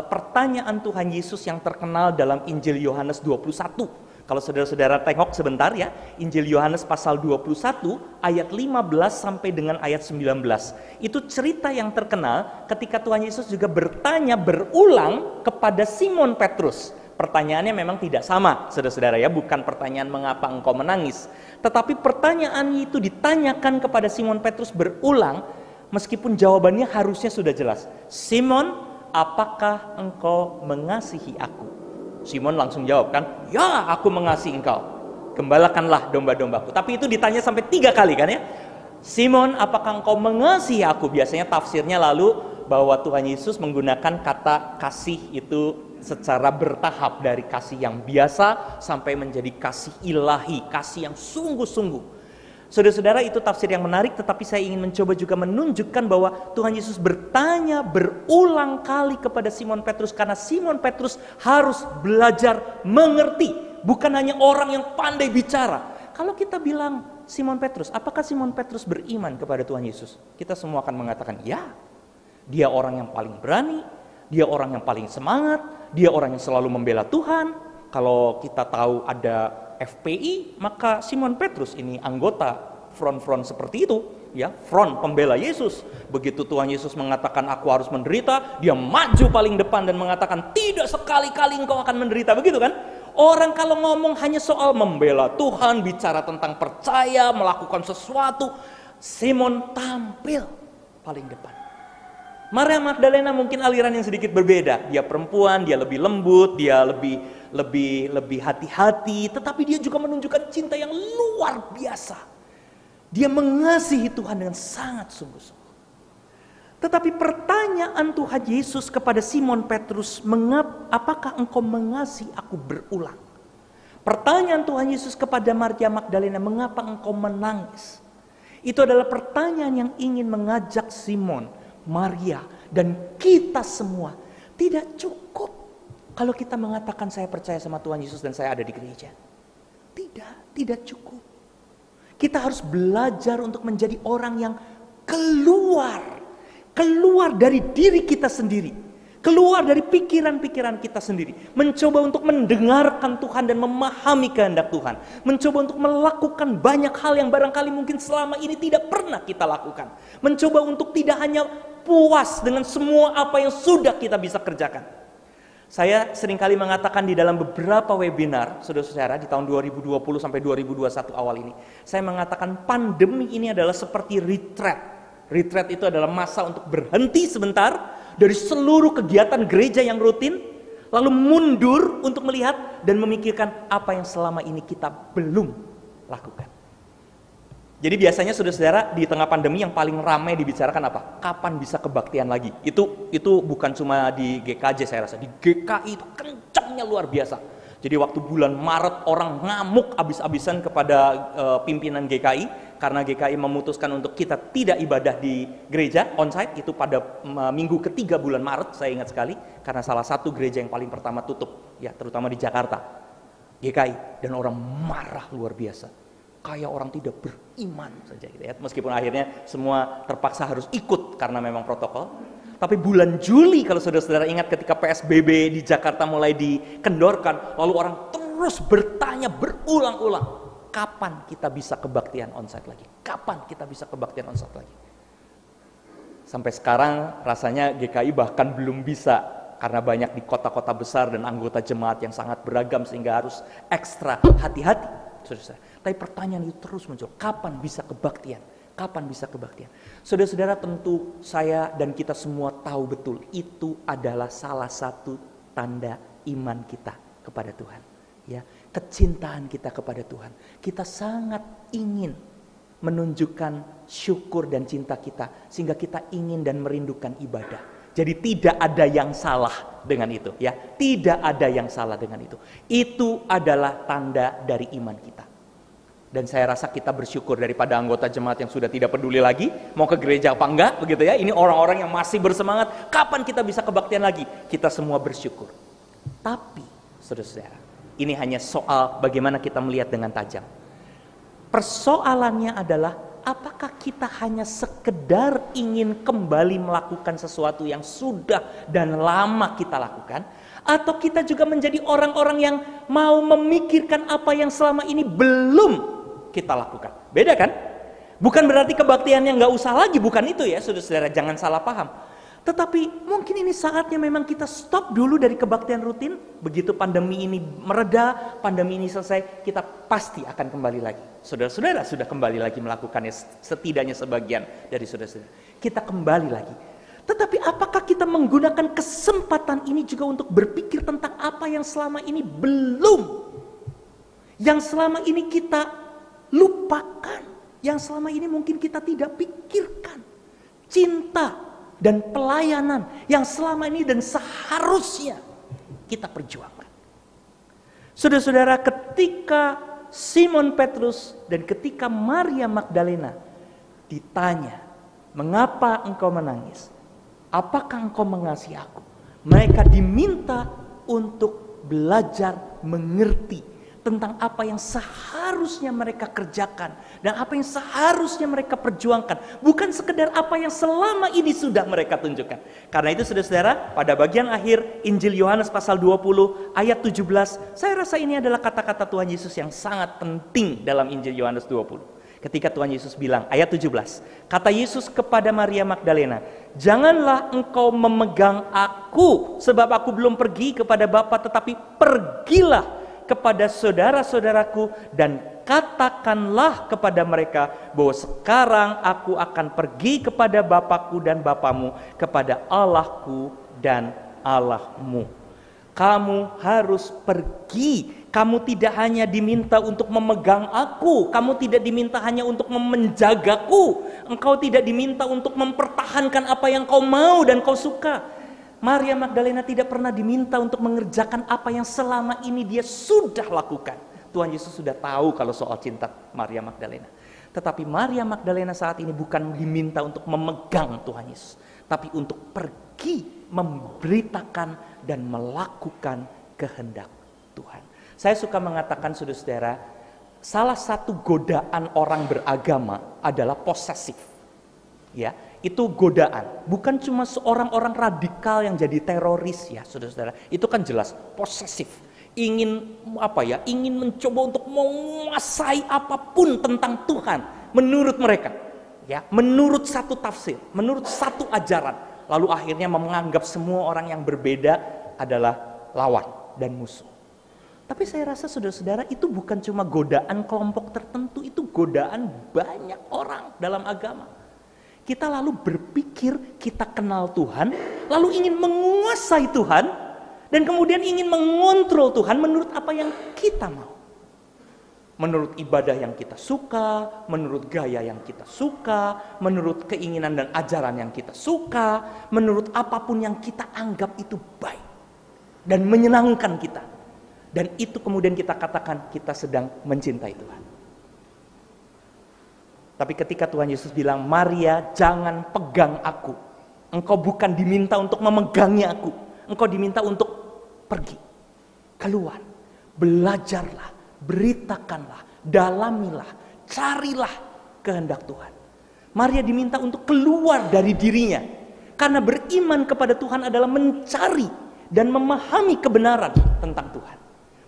pertanyaan Tuhan Yesus yang terkenal dalam Injil Yohanes 21. Kalau saudara-saudara tengok sebentar ya, Injil Yohanes pasal 21 ayat 15 sampai dengan ayat 19. Itu cerita yang terkenal ketika Tuhan Yesus juga bertanya berulang kepada Simon Petrus. Pertanyaannya memang tidak sama, saudara-saudara ya, bukan pertanyaan "Mengapa engkau menangis?" Tetapi pertanyaan itu ditanyakan kepada Simon Petrus berulang, meskipun jawabannya harusnya sudah jelas. "Simon, apakah engkau mengasihi aku?" Simon langsung jawab kan, "Ya, aku mengasihi engkau. Gembalakanlah domba-dombaku." Tapi itu ditanya sampai 3 kali kan ya. "Simon, apakah engkau mengasihi aku?" Biasanya tafsirnya lalu bahwa Tuhan Yesus menggunakan kata kasih itu secara bertahap, dari kasih yang biasa sampai menjadi kasih ilahi, kasih yang sungguh-sungguh. Saudara-saudara, itu tafsir yang menarik, tetapi saya ingin mencoba juga menunjukkan bahwa Tuhan Yesus bertanya berulang kali kepada Simon Petrus karena Simon Petrus harus belajar mengerti, bukan hanya orang yang pandai bicara. Kalau kita bilang Simon Petrus, apakah Simon Petrus beriman kepada Tuhan Yesus? Kita semua akan mengatakan ya. Dia orang yang paling berani, dia orang yang paling semangat, dia orang yang selalu membela Tuhan. Kalau kita tahu ada FPI, maka Simon Petrus ini anggota front-front seperti itu, ya, front pembela Yesus. Begitu Tuhan Yesus mengatakan aku harus menderita, dia maju paling depan dan mengatakan tidak sekali-kali engkau akan menderita, begitu kan? Orang kalau ngomong hanya soal membela Tuhan, bicara tentang percaya, melakukan sesuatu, Simon tampil paling depan. Maria Magdalena mungkin aliran yang sedikit berbeda. Dia perempuan, dia lebih lembut, dia lebih hati-hati, tetapi dia juga menunjukkan cinta yang luar biasa. Dia mengasihi Tuhan dengan sangat sungguh-sungguh. Tetapi pertanyaan Tuhan Yesus kepada Simon Petrus, apakah engkau mengasihi aku, berulang. Pertanyaan Tuhan Yesus kepada Maria Magdalena, mengapa engkau menangis? Itu adalah pertanyaan yang ingin mengajak Simon, Maria, dan kita semua. Tidak cukup kalau kita mengatakan saya percaya sama Tuhan Yesus dan saya ada di gereja. Tidak cukup. Kita harus belajar untuk menjadi orang yang keluar dari diri kita sendiri, keluar dari pikiran-pikiran kita sendiri, mencoba untuk mendengarkan Tuhan dan memahami kehendak Tuhan, mencoba untuk melakukan banyak hal yang barangkali mungkin selama ini tidak pernah kita lakukan, mencoba untuk tidak hanya puas dengan semua apa yang sudah kita bisa kerjakan. Saya seringkali mengatakan di dalam beberapa webinar, saudara-saudara, di tahun 2020 sampai 2021 awal ini, saya mengatakan pandemi ini adalah seperti retreat. Retreat itu adalah masa untuk berhenti sebentar dari seluruh kegiatan gereja yang rutin, lalu mundur untuk melihat dan memikirkan apa yang selama ini kita belum lakukan. Jadi biasanya saudara-saudara, di tengah pandemi yang paling ramai dibicarakan apa? Kapan bisa kebaktian lagi? Itu bukan cuma di GKJ, saya rasa di GKI itu kencangnya luar biasa. Jadi waktu bulan Maret orang ngamuk abis-abisan kepada pimpinan GKI karena GKI memutuskan untuk kita tidak ibadah di gereja onsite, itu pada minggu ketiga bulan Maret, saya ingat sekali, karena salah satu gereja yang paling pertama tutup, ya terutama di Jakarta, GKI, dan orang marah luar biasa, kayak orang tidak beriman saja gitu ya. Meskipun akhirnya semua terpaksa harus ikut karena memang protokol. Tapi bulan Juli, kalau saudara-saudara ingat, ketika PSBB di Jakarta mulai dikendorkan, lalu orang terus bertanya berulang-ulang, kapan kita bisa kebaktian onsite lagi? Kapan kita bisa kebaktian onsite lagi? Sampai sekarang rasanya GKI bahkan belum bisa, karena banyak di kota-kota besar dan anggota jemaat yang sangat beragam sehingga harus ekstra hati-hati. Tapi pertanyaan itu terus muncul, kapan bisa kebaktian? Kapan bisa kebaktian? Saudara-saudara, tentu saya dan kita semua tahu betul itu adalah salah satu tanda iman kita kepada Tuhan. Ya, kecintaan kita kepada Tuhan. Kita sangat ingin menunjukkan syukur dan cinta kita, sehingga kita ingin dan merindukan ibadah. Jadi tidak ada yang salah dengan itu, ya. Tidak ada yang salah dengan itu. Itu adalah tanda dari iman kita. Dan saya rasa kita bersyukur daripada anggota jemaat yang sudah tidak peduli lagi mau ke gereja apa enggak, begitu ya. Ini orang-orang yang masih bersemangat, kapan kita bisa kebaktian lagi? Kita semua bersyukur. Tapi, saudara-saudara, ini hanya soal bagaimana kita melihat dengan tajam. Persoalannya adalah, apakah kita hanya sekedar ingin kembali melakukan sesuatu yang sudah dan lama kita lakukan, atau kita juga menjadi orang-orang yang mau memikirkan apa yang selama ini belum kita lakukan. Beda kan? Bukan berarti kebaktiannya nggak usah lagi, bukan itu ya saudara-saudara, jangan salah paham. Tetapi mungkin ini saatnya memang kita stop dulu dari kebaktian rutin. Begitu pandemi ini mereda, pandemi ini selesai, kita pasti akan kembali lagi. Saudara-saudara sudah kembali lagi melakukannya, setidaknya sebagian dari saudara-saudara. Kita kembali lagi. Tetapi apakah kita menggunakan kesempatan ini juga untuk berpikir tentang apa yang selama ini belum, yang selama ini kita lupakan, yang selama ini mungkin kita tidak pikirkan. Cinta dan pelayanan yang selama ini dan seharusnya kita perjuangkan. Saudara-saudara, ketika Simon Petrus dan ketika Maria Magdalena ditanya, "Mengapa engkau menangis? Apakah engkau mengasihi aku?" Mereka diminta untuk belajar mengerti tentang apa yang seharusnya mereka kerjakan dan apa yang seharusnya mereka perjuangkan, bukan sekedar apa yang selama ini sudah mereka tunjukkan. Karena itu saudara-saudara, pada bagian akhir Injil Yohanes pasal 20 ayat 17, saya rasa ini adalah kata-kata Tuhan Yesus yang sangat penting dalam Injil Yohanes 20. Ketika Tuhan Yesus bilang, ayat 17, kata Yesus kepada Maria Magdalena, "Janganlah engkau memegang aku, sebab aku belum pergi kepada Bapa, tetapi pergilah kepada saudara-saudaraku dan katakanlah kepada mereka bahwa sekarang aku akan pergi kepada Bapakku dan Bapamu, kepada Allahku dan Allahmu." Kamu harus pergi. Kamu tidak hanya diminta untuk memegang aku, kamu tidak diminta hanya untuk menjagaku, engkau tidak diminta untuk mempertahankan apa yang kau mau dan kau suka. Maria Magdalena tidak pernah diminta untuk mengerjakan apa yang selama ini dia sudah lakukan. Tuhan Yesus sudah tahu kalau soal cinta Maria Magdalena. Tetapi Maria Magdalena saat ini bukan diminta untuk memegang Tuhan Yesus, tapi untuk pergi memberitakan dan melakukan kehendak Tuhan. Saya suka mengatakan saudara-saudara, salah satu godaan orang beragama adalah posesif. Ya, itu godaan. Bukan cuma seorang orang radikal yang jadi teroris ya, saudara-saudara. Itu kan jelas posesif. Ingin ingin mencoba untuk menguasai apapun tentang Tuhan menurut mereka. Ya, menurut satu tafsir, menurut satu ajaran. Lalu akhirnya menganggap semua orang yang berbeda adalah lawan dan musuh. Tapi saya rasa saudara-saudara, itu bukan cuma godaan kelompok tertentu, itu godaan banyak orang dalam agama. Kita lalu berpikir kita kenal Tuhan, lalu ingin menguasai Tuhan, dan kemudian ingin mengontrol Tuhan menurut apa yang kita mau. Menurut ibadah yang kita suka, menurut gaya yang kita suka, menurut keinginan dan ajaran yang kita suka, menurut apapun yang kita anggap itu baik dan menyenangkan kita. Dan itu kemudian kita katakan kita sedang mencintai Tuhan. Tapi ketika Tuhan Yesus bilang, Maria jangan pegang aku. Engkau bukan diminta untuk memegangi aku. Engkau diminta untuk pergi, keluar, belajarlah, beritakanlah, dalamilah, carilah kehendak Tuhan. Maria diminta untuk keluar dari dirinya. Karena beriman kepada Tuhan adalah mencari dan memahami kebenaran tentang Tuhan.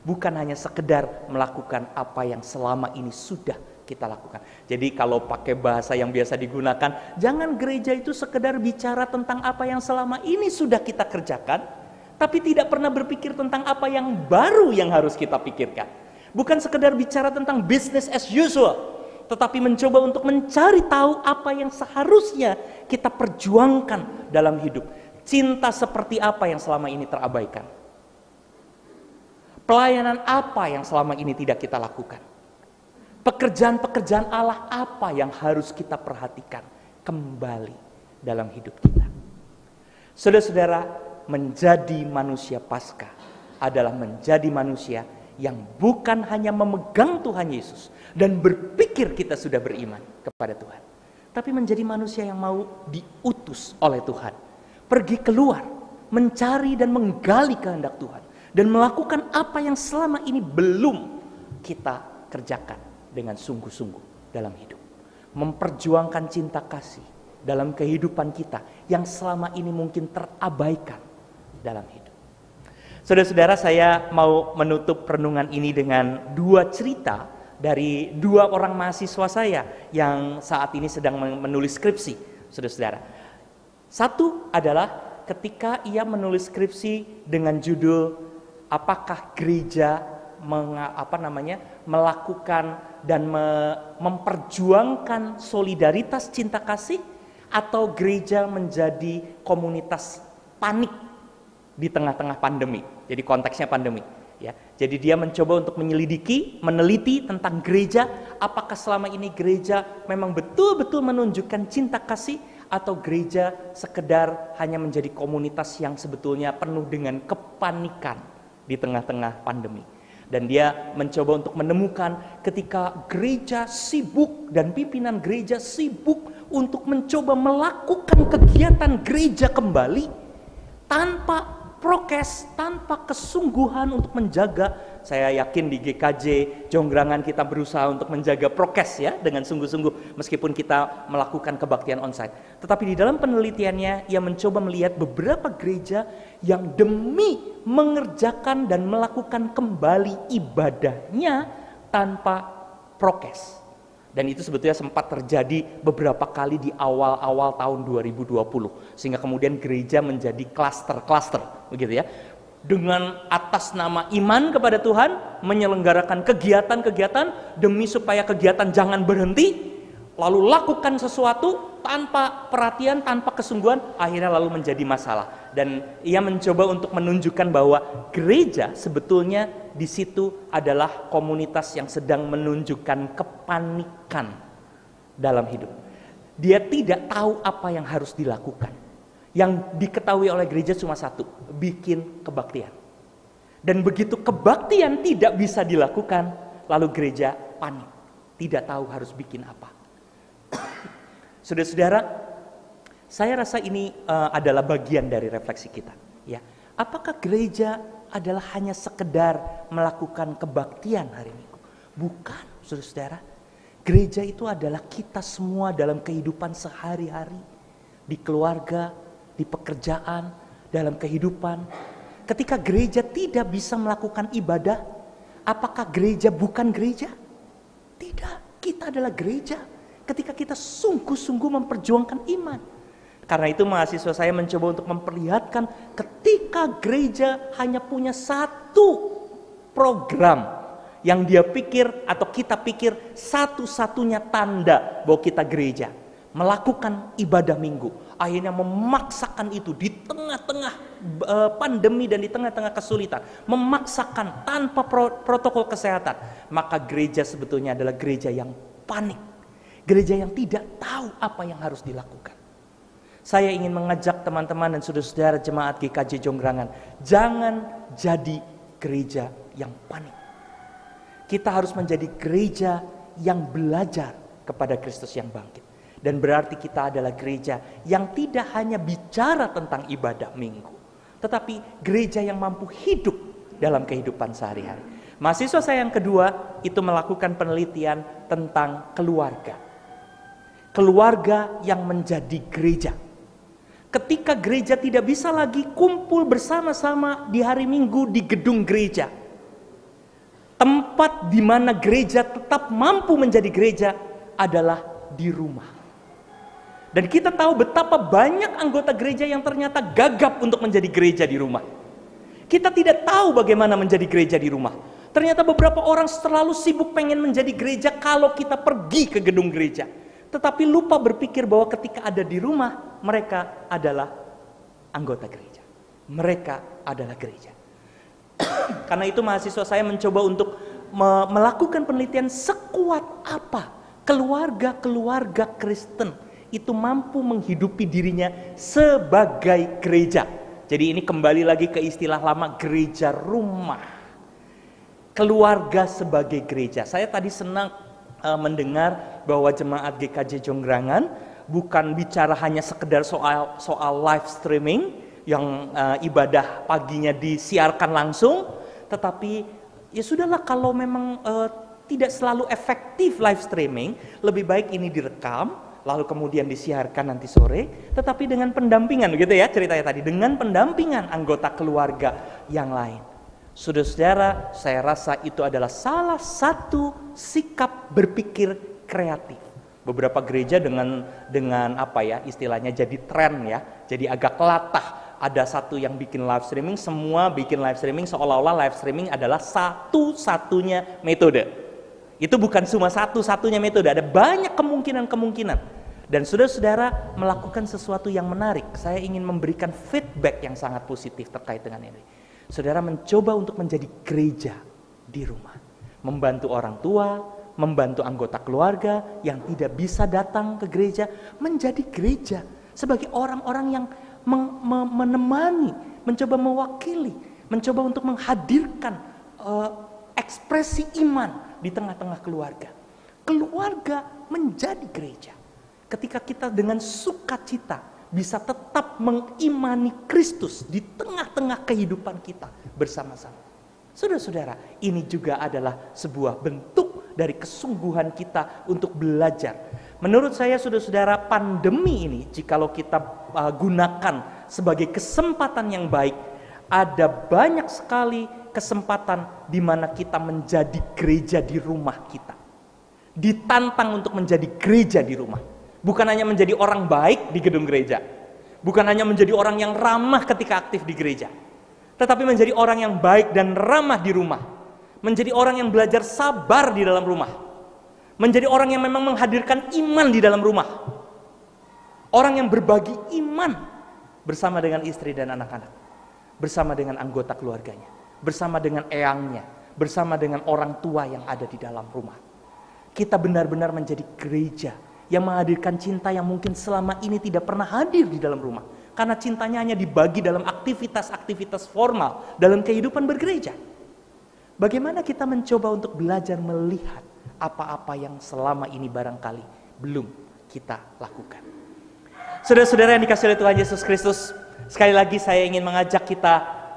Bukan hanya sekedar melakukan apa yang selama ini sudah kita lakukan. Jadi kalau pakai bahasa yang biasa digunakan, jangan gereja itu sekedar bicara tentang apa yang selama ini sudah kita kerjakan, tapi tidak pernah berpikir tentang apa yang baru yang harus kita pikirkan. Bukan sekedar bicara tentang business as usual, tetapi mencoba untuk mencari tahu apa yang seharusnya kita perjuangkan dalam hidup. Cinta seperti apa yang selama ini terabaikan? Pelayanan apa yang selama ini tidak kita lakukan? Pekerjaan-pekerjaan Allah apa yang harus kita perhatikan kembali dalam hidup kita? Saudara-saudara, menjadi manusia Paskah adalah menjadi manusia yang bukan hanya memegang Tuhan Yesus dan berpikir kita sudah beriman kepada Tuhan, tapi menjadi manusia yang mau diutus oleh Tuhan, pergi keluar, mencari dan menggali kehendak Tuhan, dan melakukan apa yang selama ini belum kita kerjakan dengan sungguh-sungguh dalam hidup. Memperjuangkan cinta kasih dalam kehidupan kita yang selama ini mungkin terabaikan dalam hidup. Saudara-saudara, saya mau menutup renungan ini dengan dua cerita dari dua orang mahasiswa saya yang saat ini sedang menulis skripsi, saudara-saudara. Satu adalah ketika ia menulis skripsi dengan judul apakah gereja melakukan dan memperjuangkan solidaritas cinta kasih, atau gereja menjadi komunitas panik di tengah-tengah pandemi. Jadi konteksnya pandemi, ya. Jadi dia mencoba untuk menyelidiki, meneliti tentang gereja, apakah selama ini gereja memang betul-betul menunjukkan cinta kasih, atau gereja sekedar hanya menjadi komunitas yang sebetulnya penuh dengan kepanikan di tengah-tengah pandemi. Dan dia mencoba untuk menemukan ketika gereja sibuk dan pimpinan gereja sibuk untuk mencoba melakukan kegiatan gereja kembali tanpa prokes, tanpa kesungguhan untuk menjaga. Saya yakin di GKJ Jonggrangan kita berusaha untuk menjaga prokes ya dengan sungguh-sungguh meskipun kita melakukan kebaktian onsite. Tetapi di dalam penelitiannya ia mencoba melihat beberapa gereja yang demi mengerjakan dan melakukan kembali ibadahnya tanpa prokes. Dan itu sebetulnya sempat terjadi beberapa kali di awal-awal tahun 2020. Sehingga kemudian gereja menjadi klaster-klaster, begitu ya. Dengan atas nama iman kepada Tuhan, menyelenggarakan kegiatan-kegiatan demi supaya kegiatan jangan berhenti, lalu lakukan sesuatu tanpa perhatian, tanpa kesungguhan, akhirnya lalu menjadi masalah. Dan ia mencoba untuk menunjukkan bahwa gereja sebetulnya di situ adalah komunitas yang sedang menunjukkan kepanikan dalam hidup. Dia tidak tahu apa yang harus dilakukan. Yang diketahui oleh gereja cuma satu, bikin kebaktian. Dan begitu kebaktian tidak bisa dilakukan, lalu gereja panik, tidak tahu harus bikin apa. Saudara-saudara, saya rasa ini adalah bagian dari refleksi kita. Ya, apakah gereja adalah hanya sekedar melakukan kebaktian hari Minggu? Bukan, saudara-saudara. Gereja itu adalah kita semua dalam kehidupan sehari-hari, di keluarga, di pekerjaan, dalam kehidupan. Ketika gereja tidak bisa melakukan ibadah, apakah gereja bukan gereja? Tidak, kita adalah gereja ketika kita sungguh-sungguh memperjuangkan iman. Karena itu mahasiswa saya mencoba untuk memperlihatkan ketika gereja hanya punya satu program yang dia pikir atau kita pikir satu-satunya tanda bahwa kita gereja, melakukan ibadah minggu, akhirnya memaksakan itu di tengah-tengah pandemi dan di tengah-tengah kesulitan, memaksakan tanpa protokol kesehatan, maka gereja sebetulnya adalah gereja yang panik, gereja yang tidak tahu apa yang harus dilakukan. Saya ingin mengajak teman-teman dan saudara-saudara jemaat GKJ Jonggrangan, jangan jadi gereja yang panik. Kita harus menjadi gereja yang belajar kepada Kristus yang bangkit. Dan berarti kita adalah gereja yang tidak hanya bicara tentang ibadah minggu, tetapi gereja yang mampu hidup dalam kehidupan sehari-hari. Mahasiswa saya yang kedua itu melakukan penelitian tentang keluarga. Keluarga yang menjadi gereja. Ketika gereja tidak bisa lagi kumpul bersama-sama di hari Minggu di gedung gereja, tempat di mana gereja tetap mampu menjadi gereja adalah di rumah. Dan kita tahu betapa banyak anggota gereja yang ternyata gagap untuk menjadi gereja di rumah. Kita tidak tahu bagaimana menjadi gereja di rumah. Ternyata beberapa orang terlalu sibuk pengen menjadi gereja kalau kita pergi ke gedung gereja. Tetapi lupa berpikir bahwa ketika ada di rumah, mereka adalah anggota gereja. Mereka adalah gereja. Karena itu mahasiswa saya mencoba untuk melakukan penelitian sekuat apa keluarga-keluarga Kristen itu mampu menghidupi dirinya sebagai gereja. Jadi ini kembali lagi ke istilah lama, gereja rumah. Keluarga sebagai gereja. Saya tadi senang mendengar bahwa jemaat GKJ Jonggrangan bukan bicara hanya sekedar soal live streaming yang ibadah paginya disiarkan langsung, tetapi ya sudahlah kalau memang tidak selalu efektif live streaming, lebih baik ini direkam lalu kemudian disiarkan nanti sore, tetapi dengan pendampingan, begitu ya ceritanya tadi, dengan pendampingan anggota keluarga yang lain. Saudara-saudara, saya rasa itu adalah salah satu sikap berpikir kreatif. Beberapa gereja dengan apa ya istilahnya jadi tren ya, jadi agak latah. Ada satu yang bikin live streaming, semua bikin live streaming seolah-olah live streaming adalah satu-satunya metode. Itu bukan cuma satu-satunya metode, ada banyak kemungkinan-kemungkinan. Dan saudara-saudara melakukan sesuatu yang menarik. Saya ingin memberikan feedback yang sangat positif terkait dengan ini. Saudara mencoba untuk menjadi gereja di rumah. Membantu orang tua, membantu anggota keluarga yang tidak bisa datang ke gereja, menjadi gereja. Sebagai orang-orang yang menemani, mencoba mewakili, mencoba untuk menghadirkan ekspresi iman di tengah-tengah keluarga. Keluarga menjadi gereja. Ketika kita dengan sukacita bisa tetap mengimani Kristus di tengah-tengah kehidupan kita bersama-sama. Saudara-saudara, ini juga adalah sebuah bentuk dari kesungguhan kita untuk belajar. Menurut saya saudara-saudara, pandemi ini jikalau kita gunakan sebagai kesempatan yang baik, ada banyak sekali kesempatan di mana kita menjadi gereja di rumah kita. Ditantang untuk menjadi gereja di rumah. Bukan hanya menjadi orang baik di gedung gereja. Bukan hanya menjadi orang yang ramah ketika aktif di gereja. Tetapi menjadi orang yang baik dan ramah di rumah. Menjadi orang yang belajar sabar di dalam rumah. Menjadi orang yang memang menghadirkan iman di dalam rumah. Orang yang berbagi iman bersama dengan istri dan anak-anak. Bersama dengan anggota keluarganya. Bersama dengan eyangnya. Bersama dengan orang tua yang ada di dalam rumah. Kita benar-benar menjadi gereja yang menghadirkan cinta yang mungkin selama ini tidak pernah hadir di dalam rumah. Karena cintanya hanya dibagi dalam aktivitas-aktivitas formal dalam kehidupan bergereja. Bagaimana kita mencoba untuk belajar melihat apa-apa yang selama ini barangkali belum kita lakukan. Saudara-saudara yang dikasihi oleh Tuhan Yesus Kristus, sekali lagi saya ingin mengajak kita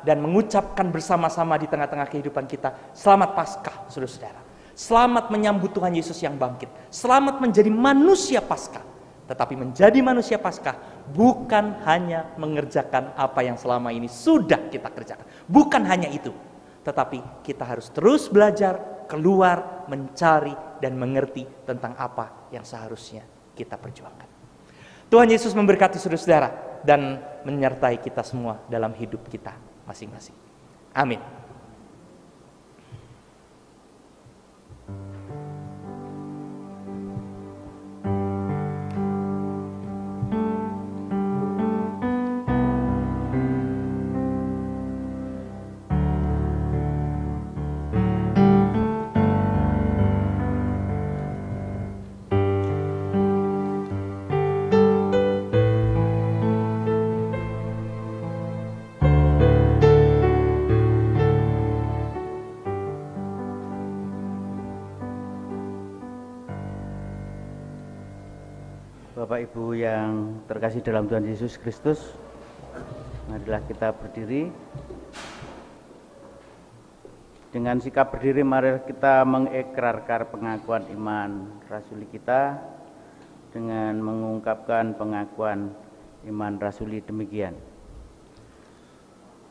dan mengucapkan bersama-sama di tengah-tengah kehidupan kita, selamat Paskah, saudara-saudara. Selamat menyambut Tuhan Yesus yang bangkit. Selamat menjadi manusia Paskah. Tetapi menjadi manusia Paskah bukan hanya mengerjakan apa yang selama ini sudah kita kerjakan. Bukan hanya itu. Tetapi kita harus terus belajar, keluar, mencari, dan mengerti tentang apa yang seharusnya kita perjuangkan. Tuhan Yesus memberkati saudara-saudara dan menyertai kita semua dalam hidup kita masing-masing. Amin. Bapak Ibu yang terkasih dalam Tuhan Yesus Kristus, marilah kita berdiri. Dengan sikap berdiri mari kita mengikrarkan pengakuan iman rasuli kita dengan mengungkapkan pengakuan iman rasuli demikian.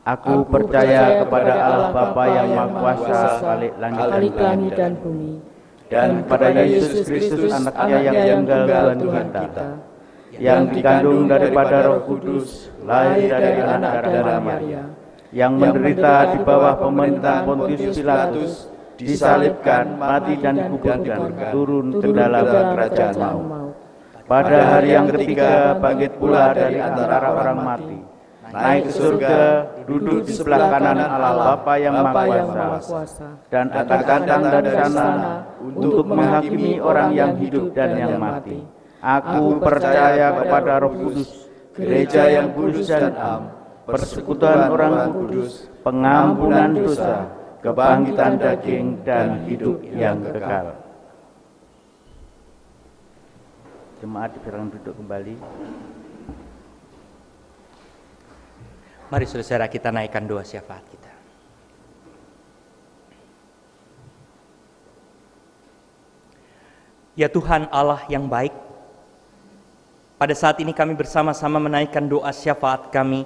Aku percaya kepada Allah Bapa yang Maha Kuasa, Khalik langit dan bumi, dan pada Yesus Kristus anaknya yang tunggal Tuhan kita, yang dikandung daripada Roh Kudus, lahir dari anak darah Maria, yang menderita di bawah pemerintahan Pontius Pilatus, disalibkan, mati dan dikuburkan, turun ke dalam kerajaan maut. Pada hari yang ketiga bangkit pula dari antara orang mati, naik ke surga, duduk di sebelah kanan Allah Bapa yang Maha Kuasa, dan akan datang dari sana untuk menghakimi orang yang hidup dan yang mati. Aku percaya kepada Roh Kudus, gereja yang kudus dan am, persekutuan orang kudus, pengampunan dosa, kebangkitan daging, dan hidup yang kekal. Jemaat dipersilakan duduk kembali. Mari saudara kita naikkan doa syafaat kita. Ya Tuhan Allah yang baik, pada saat ini kami bersama-sama menaikkan doa syafaat kami.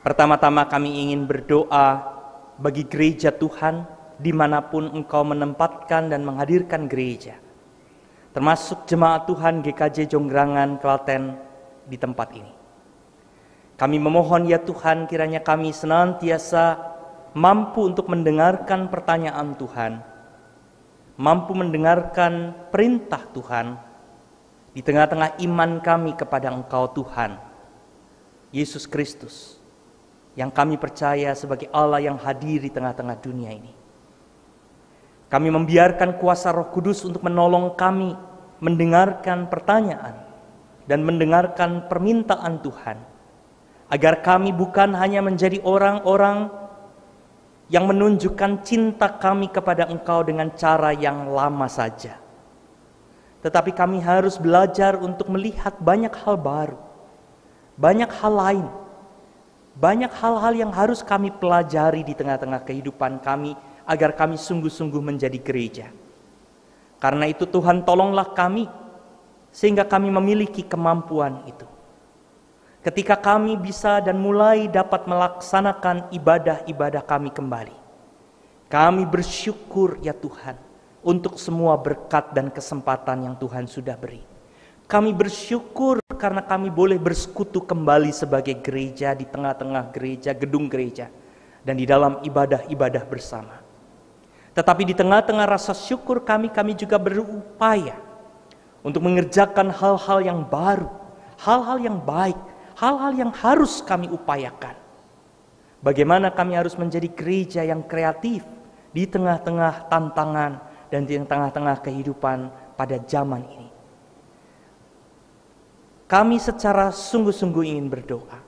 Pertama-tama kami ingin berdoa bagi gereja Tuhan dimanapun Engkau menempatkan dan menghadirkan gereja, termasuk jemaat Tuhan GKJ Jonggrangan Klaten di tempat ini. Kami memohon ya Tuhan, kiranya kami senantiasa mampu untuk mendengarkan pertanyaan Tuhan, mampu mendengarkan perintah Tuhan di tengah-tengah iman kami kepada Engkau Tuhan Yesus Kristus, yang kami percaya sebagai Allah yang hadir di tengah-tengah dunia ini. Kami membiarkan kuasa Roh Kudus untuk menolong kami mendengarkan pertanyaan dan mendengarkan permintaan Tuhan, agar kami bukan hanya menjadi orang-orang yang menunjukkan cinta kami kepada Engkau dengan cara yang lama saja, tetapi kami harus belajar untuk melihat banyak hal baru, banyak hal lain, banyak hal-hal yang harus kami pelajari di tengah-tengah kehidupan kami, agar kami sungguh-sungguh menjadi gereja. Karena itu Tuhan, tolonglah kami sehingga kami memiliki kemampuan itu. Ketika kami bisa dan mulai dapat melaksanakan ibadah-ibadah kami kembali, kami bersyukur ya Tuhan untuk semua berkat dan kesempatan yang Tuhan sudah beri. Kami bersyukur karena kami boleh bersekutu kembali sebagai gereja di tengah-tengah gereja, gedung gereja, dan di dalam ibadah-ibadah bersama. Tetapi di tengah-tengah rasa syukur kami juga berupaya untuk mengerjakan hal-hal yang baru, hal-hal yang baik, hal-hal yang harus kami upayakan. Bagaimana kami harus menjadi gereja yang kreatif di tengah-tengah tantangan dan di tengah-tengah kehidupan pada zaman ini. Kami secara sungguh-sungguh ingin berdoa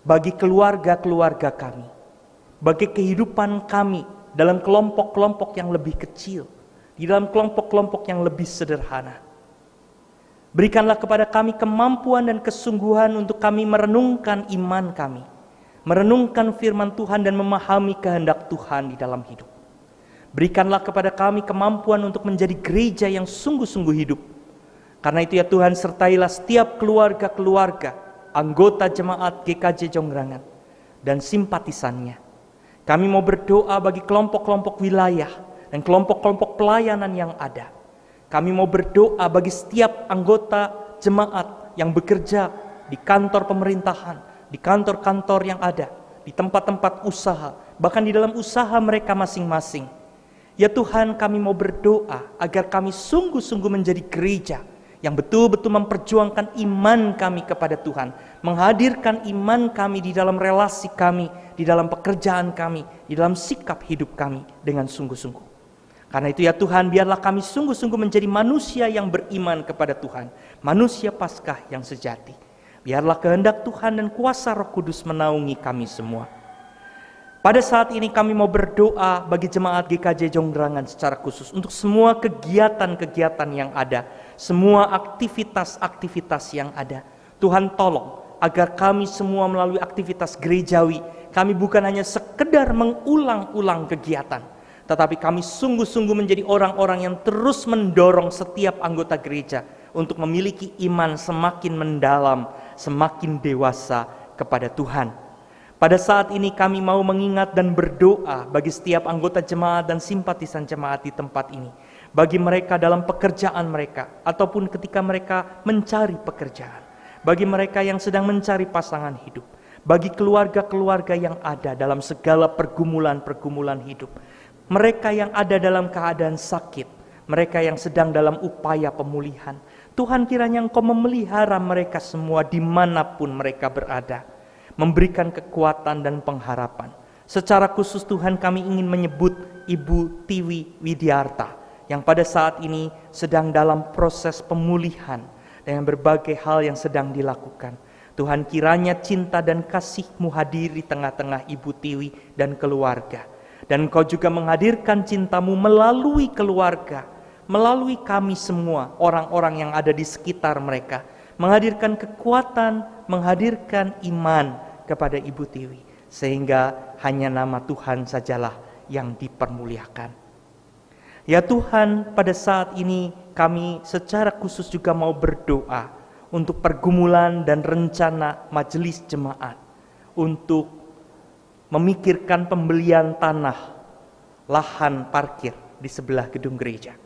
bagi keluarga-keluarga kami, bagi kehidupan kami dalam kelompok-kelompok yang lebih kecil, di dalam kelompok-kelompok yang lebih sederhana. Berikanlah kepada kami kemampuan dan kesungguhan untuk kami merenungkan iman kami, merenungkan firman Tuhan dan memahami kehendak Tuhan di dalam hidup. Berikanlah kepada kami kemampuan untuk menjadi gereja yang sungguh-sungguh hidup. Karena itu ya Tuhan, sertailah setiap keluarga-keluarga, anggota jemaat GKJ Jonggrangan dan simpatisannya. Kami mau berdoa bagi kelompok-kelompok wilayah dan kelompok-kelompok pelayanan yang ada. Kami mau berdoa bagi setiap anggota jemaat yang bekerja di kantor pemerintahan, di kantor-kantor yang ada, di tempat-tempat usaha, bahkan di dalam usaha mereka masing-masing. Ya Tuhan, kami mau berdoa agar kami sungguh-sungguh menjadi gereja yang betul-betul memperjuangkan iman kami kepada Tuhan, menghadirkan iman kami di dalam relasi kami, di dalam pekerjaan kami, di dalam sikap hidup kami dengan sungguh-sungguh. Karena itu ya Tuhan, biarlah kami sungguh-sungguh menjadi manusia yang beriman kepada Tuhan, manusia Paskah yang sejati. Biarlah kehendak Tuhan dan kuasa Roh Kudus menaungi kami semua. Pada saat ini kami mau berdoa bagi jemaat GKJ Jonggrangan secara khusus untuk semua kegiatan-kegiatan yang ada, semua aktivitas-aktivitas yang ada. Tuhan tolong agar kami semua melalui aktivitas gerejawi, kami bukan hanya sekedar mengulang-ulang kegiatan, tetapi kami sungguh-sungguh menjadi orang-orang yang terus mendorong setiap anggota gereja untuk memiliki iman semakin mendalam, semakin dewasa kepada Tuhan. Pada saat ini kami mau mengingat dan berdoa bagi setiap anggota jemaat dan simpatisan jemaat di tempat ini. Bagi mereka dalam pekerjaan mereka, ataupun ketika mereka mencari pekerjaan. Bagi mereka yang sedang mencari pasangan hidup. Bagi keluarga-keluarga yang ada dalam segala pergumulan-pergumulan hidup. Mereka yang ada dalam keadaan sakit. Mereka yang sedang dalam upaya pemulihan. Tuhan, kiranya Engkau memelihara mereka semua dimanapun mereka berada. Memberikan kekuatan dan pengharapan. Secara khusus Tuhan, kami ingin menyebut Ibu Tiwi Widiarta yang pada saat ini sedang dalam proses pemulihan dengan berbagai hal yang sedang dilakukan. Tuhan, kiranya cinta dan kasih-Mu hadir di tengah-tengah Ibu Tiwi dan keluarga. Dan Engkau juga menghadirkan cinta-Mu melalui keluarga, melalui kami semua, orang-orang yang ada di sekitar mereka. Menghadirkan kekuatan, menghadirkan iman kepada Ibu Tiwi, sehingga hanya nama Tuhan sajalah yang dipermuliakan. Ya Tuhan, pada saat ini kami secara khusus juga mau berdoa untuk pergumulan dan rencana majelis jemaat untuk memikirkan pembelian tanah, lahan parkir di sebelah gedung gereja.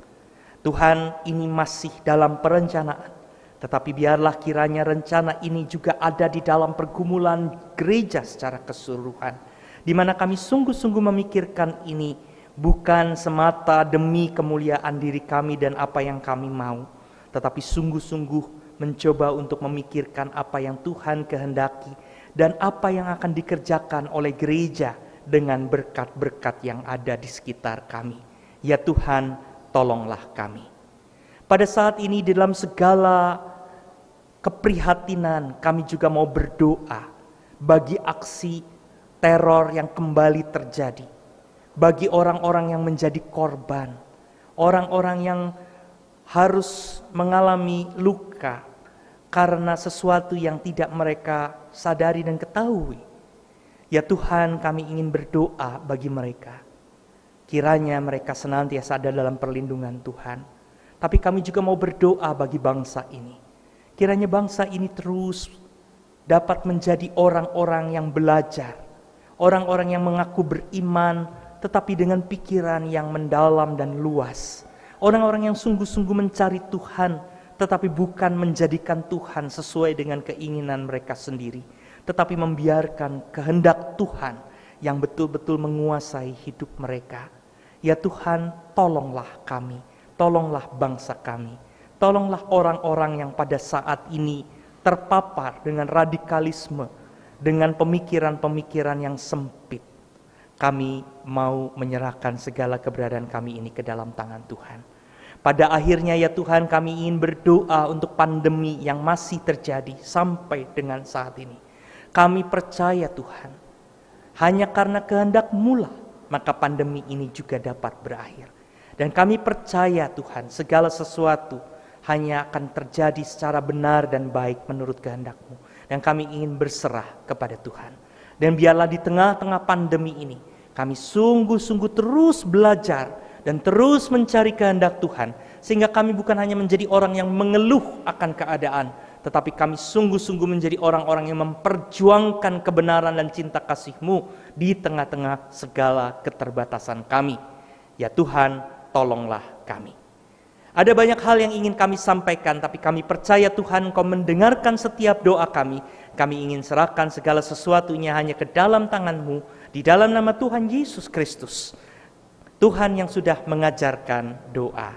Tuhan, ini masih dalam perencanaan. Tetapi biarlah kiranya rencana ini juga ada di dalam pergumulan gereja secara keseluruhan. Di mana kami sungguh-sungguh memikirkan ini bukan semata demi kemuliaan diri kami dan apa yang kami mau. Tetapi sungguh-sungguh mencoba untuk memikirkan apa yang Tuhan kehendaki. Dan apa yang akan dikerjakan oleh gereja dengan berkat-berkat yang ada di sekitar kami. Ya Tuhan, tolonglah kami. Pada saat ini dalam segala keprihatinan kami juga mau berdoa bagi aksi teror yang kembali terjadi, bagi orang-orang yang menjadi korban, orang-orang yang harus mengalami luka karena sesuatu yang tidak mereka sadari dan ketahui. Ya Tuhan, kami ingin berdoa bagi mereka, kiranya mereka senantiasa ada dalam perlindungan Tuhan. Tapi kami juga mau berdoa bagi bangsa ini. Kiranya bangsa ini terus dapat menjadi orang-orang yang belajar. Orang-orang yang mengaku beriman tetapi dengan pikiran yang mendalam dan luas. Orang-orang yang sungguh-sungguh mencari Tuhan tetapi bukan menjadikan Tuhan sesuai dengan keinginan mereka sendiri. Tetapi membiarkan kehendak Tuhan yang betul-betul menguasai hidup mereka. Ya Tuhan, tolonglah kami, tolonglah bangsa kami. Tolonglah orang-orang yang pada saat ini terpapar dengan radikalisme, dengan pemikiran-pemikiran yang sempit. Kami mau menyerahkan segala keberadaan kami ini ke dalam tangan Tuhan. Pada akhirnya ya Tuhan, kami ingin berdoa untuk pandemi yang masih terjadi sampai dengan saat ini. Kami percaya Tuhan, hanya karena kehendak-Mu lah, maka pandemi ini juga dapat berakhir. Dan kami percaya Tuhan, segala sesuatu hanya akan terjadi secara benar dan baik menurut kehendak-Mu. Dan kami ingin berserah kepada Tuhan. Dan biarlah di tengah-tengah pandemi ini, kami sungguh-sungguh terus belajar dan terus mencari kehendak Tuhan. Sehingga kami bukan hanya menjadi orang yang mengeluh akan keadaan, tetapi kami sungguh-sungguh menjadi orang-orang yang memperjuangkan kebenaran dan cinta kasih-Mu di tengah-tengah segala keterbatasan kami. Ya Tuhan, tolonglah kami. Ada banyak hal yang ingin kami sampaikan, tapi kami percaya Tuhan Engkau mendengarkan setiap doa kami. Kami ingin serahkan segala sesuatunya hanya ke dalam tangan-Mu, di dalam nama Tuhan Yesus Kristus. Tuhan yang sudah mengajarkan doa.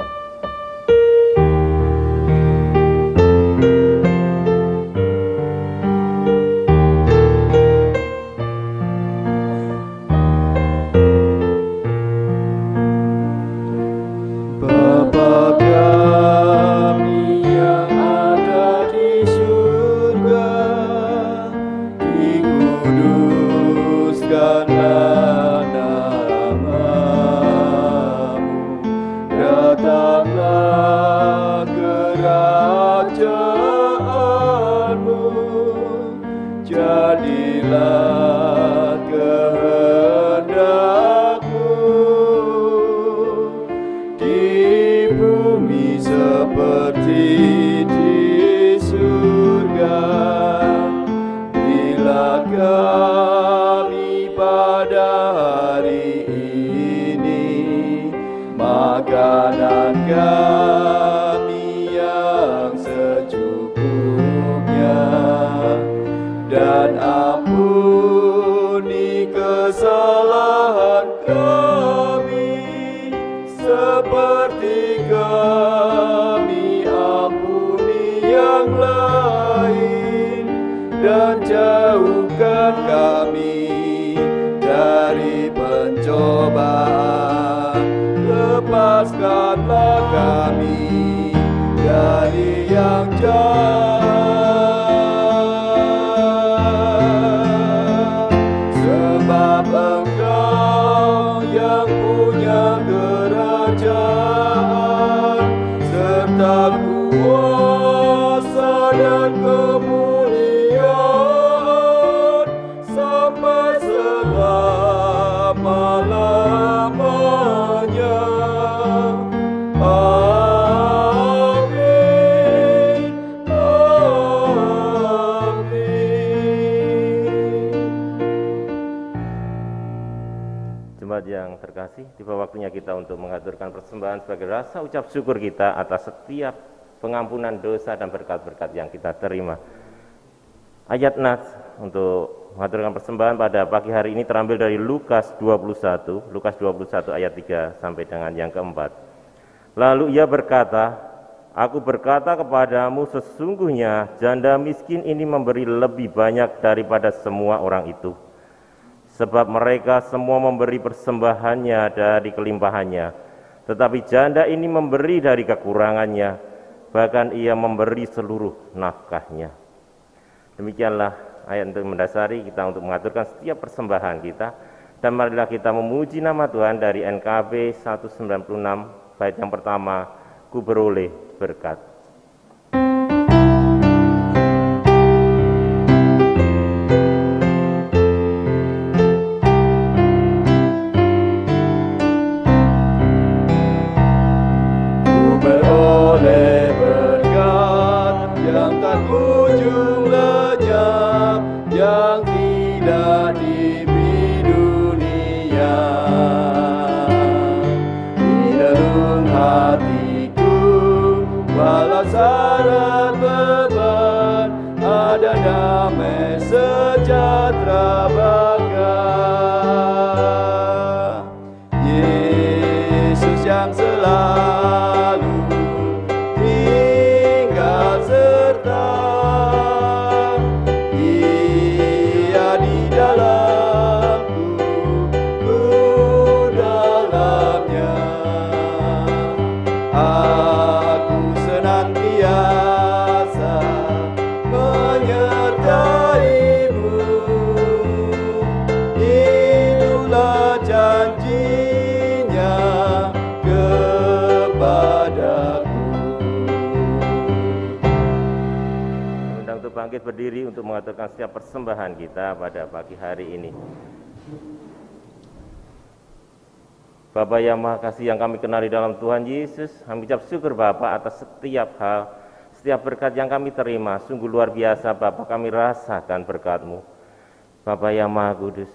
Datang kerajaan, sebab Engkau yang punya kerajaan serta kuasa dan kemuliaan sampai selama-lamanya. Amin, amin. Jemaat yang terkasih, tiba waktunya kita untuk mengaturkan persembahan sebagai rasa ucap syukur kita atas setiap pengampunan dosa dan berkat-berkat yang kita terima. Ayat nas untuk mengaturkan persembahan pada pagi hari ini terambil dari Lukas 21 ayat 3 sampai dengan yang keempat. Lalu ia berkata, aku berkata kepadamu, sesungguhnya janda miskin ini memberi lebih banyak daripada semua orang itu. Sebab mereka semua memberi persembahannya dari kelimpahannya, tetapi janda ini memberi dari kekurangannya, bahkan ia memberi seluruh nafkahnya. Demikianlah ayat untuk mendasari kita untuk mengaturkan setiap persembahan kita. Dan marilah kita memuji nama Tuhan dari NKB 196 bait yang pertama, ku beroleh berkat. Ku beroleh berkat yang tak kunjung lenyap, yang tidak diberi dunia. Di relung hatiku, walau syarat beban, ada damai sejahtera bakal. Yesus yang selalu tinggal serta, Ia di dalamku, ku dalamnya. Aku senantiasa menyertaimu, itulah janjinya kepadaku. Undang untuk bangkit berdiri untuk mengaturkan setiap persembahan kita pada pagi hari ini. Bapa yang Maha Kasih yang kami kenali dalam Tuhan Yesus, kami ucap syukur Bapa atas setiap hal, setiap berkat yang kami terima. Sungguh luar biasa Bapa, kami rasakan berkat-Mu. Bapa yang Maha Kudus,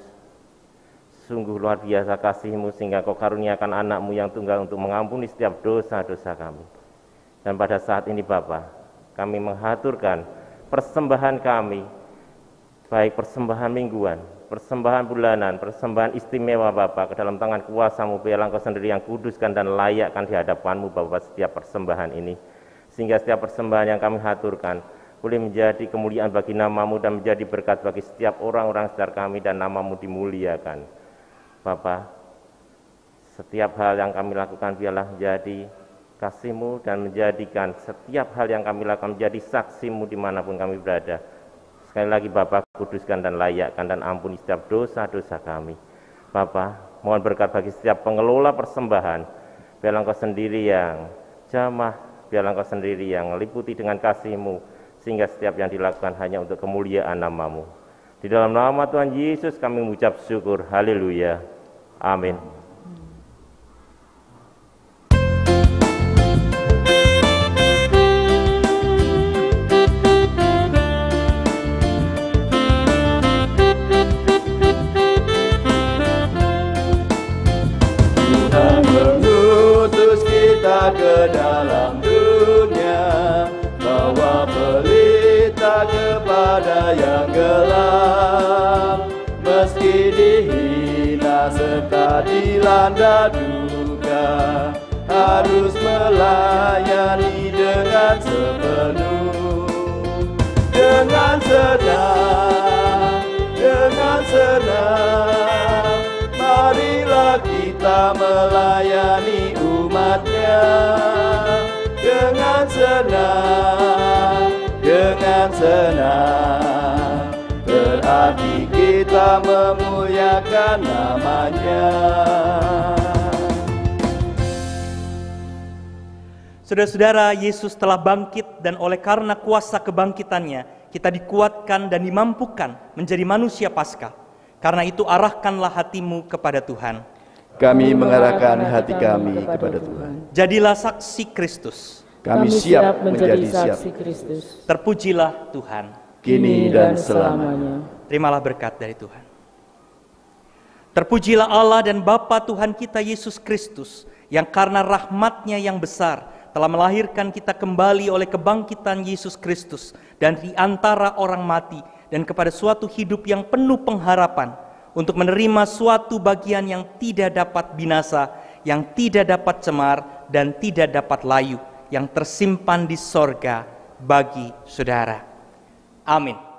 sungguh luar biasa kasih-Mu sehingga Kau karuniakan anak-Mu yang tunggal untuk mengampuni setiap dosa-dosa kami. Dan pada saat ini Bapa, kami menghaturkan persembahan kami, baik persembahan mingguan, persembahan bulanan, persembahan istimewa Bapa, ke dalam tangan kuasa-Mu, biarlah Engkau sendiri yang kuduskan dan layakkan di hadapan-Mu Bapa setiap persembahan ini, sehingga setiap persembahan yang kami haturkan boleh menjadi kemuliaan bagi nama-Mu dan menjadi berkat bagi setiap orang-orang sekitar kami dan nama-Mu dimuliakan. Bapa, setiap hal yang kami lakukan biarlah menjadi kasih-Mu dan menjadikan setiap hal yang kami lakukan menjadi saksi-Mu dimanapun kami berada. Sekali lagi Bapa, kuduskan dan layakkan dan ampuni setiap dosa-dosa kami. Bapa, mohon berkat bagi setiap pengelola persembahan. Biarlah Engkau sendiri yang jamah, biarlah Engkau sendiri yang meliputi dengan kasih-Mu, sehingga setiap yang dilakukan hanya untuk kemuliaan nama-Mu. Di dalam nama Tuhan Yesus kami mengucap syukur. Haleluya. Amin. Ke dalam dunia, bawa pelita kepada yang gelap, meski dihina serta dilanda duka, harus melayani dengan sepenuh, dengan senang, marilah kita melayani umatnya dengan senang, senang, berarti kita memuliakan nama-Nya. Saudara-saudara, Yesus telah bangkit dan oleh karena kuasa kebangkitannya, kita dikuatkan dan dimampukan menjadi manusia Paskah. Karena itu arahkanlah hatimu kepada Tuhan. Kami mengarahkan hati kami kepada Tuhan. Jadilah saksi Kristus. Kami siap menjadi saksi Kristus. Terpujilah Tuhan. kini dan selamanya. Terimalah berkat dari Tuhan. Terpujilah Allah dan Bapa Tuhan kita Yesus Kristus, yang karena rahmat-Nya yang besar telah melahirkan kita kembali oleh kebangkitan Yesus Kristus dan di antara orang mati dan kepada suatu hidup yang penuh pengharapan untuk menerima suatu bagian yang tidak dapat binasa, yang tidak dapat cemar dan tidak dapat layu, yang tersimpan di sorga bagi saudara. Amin.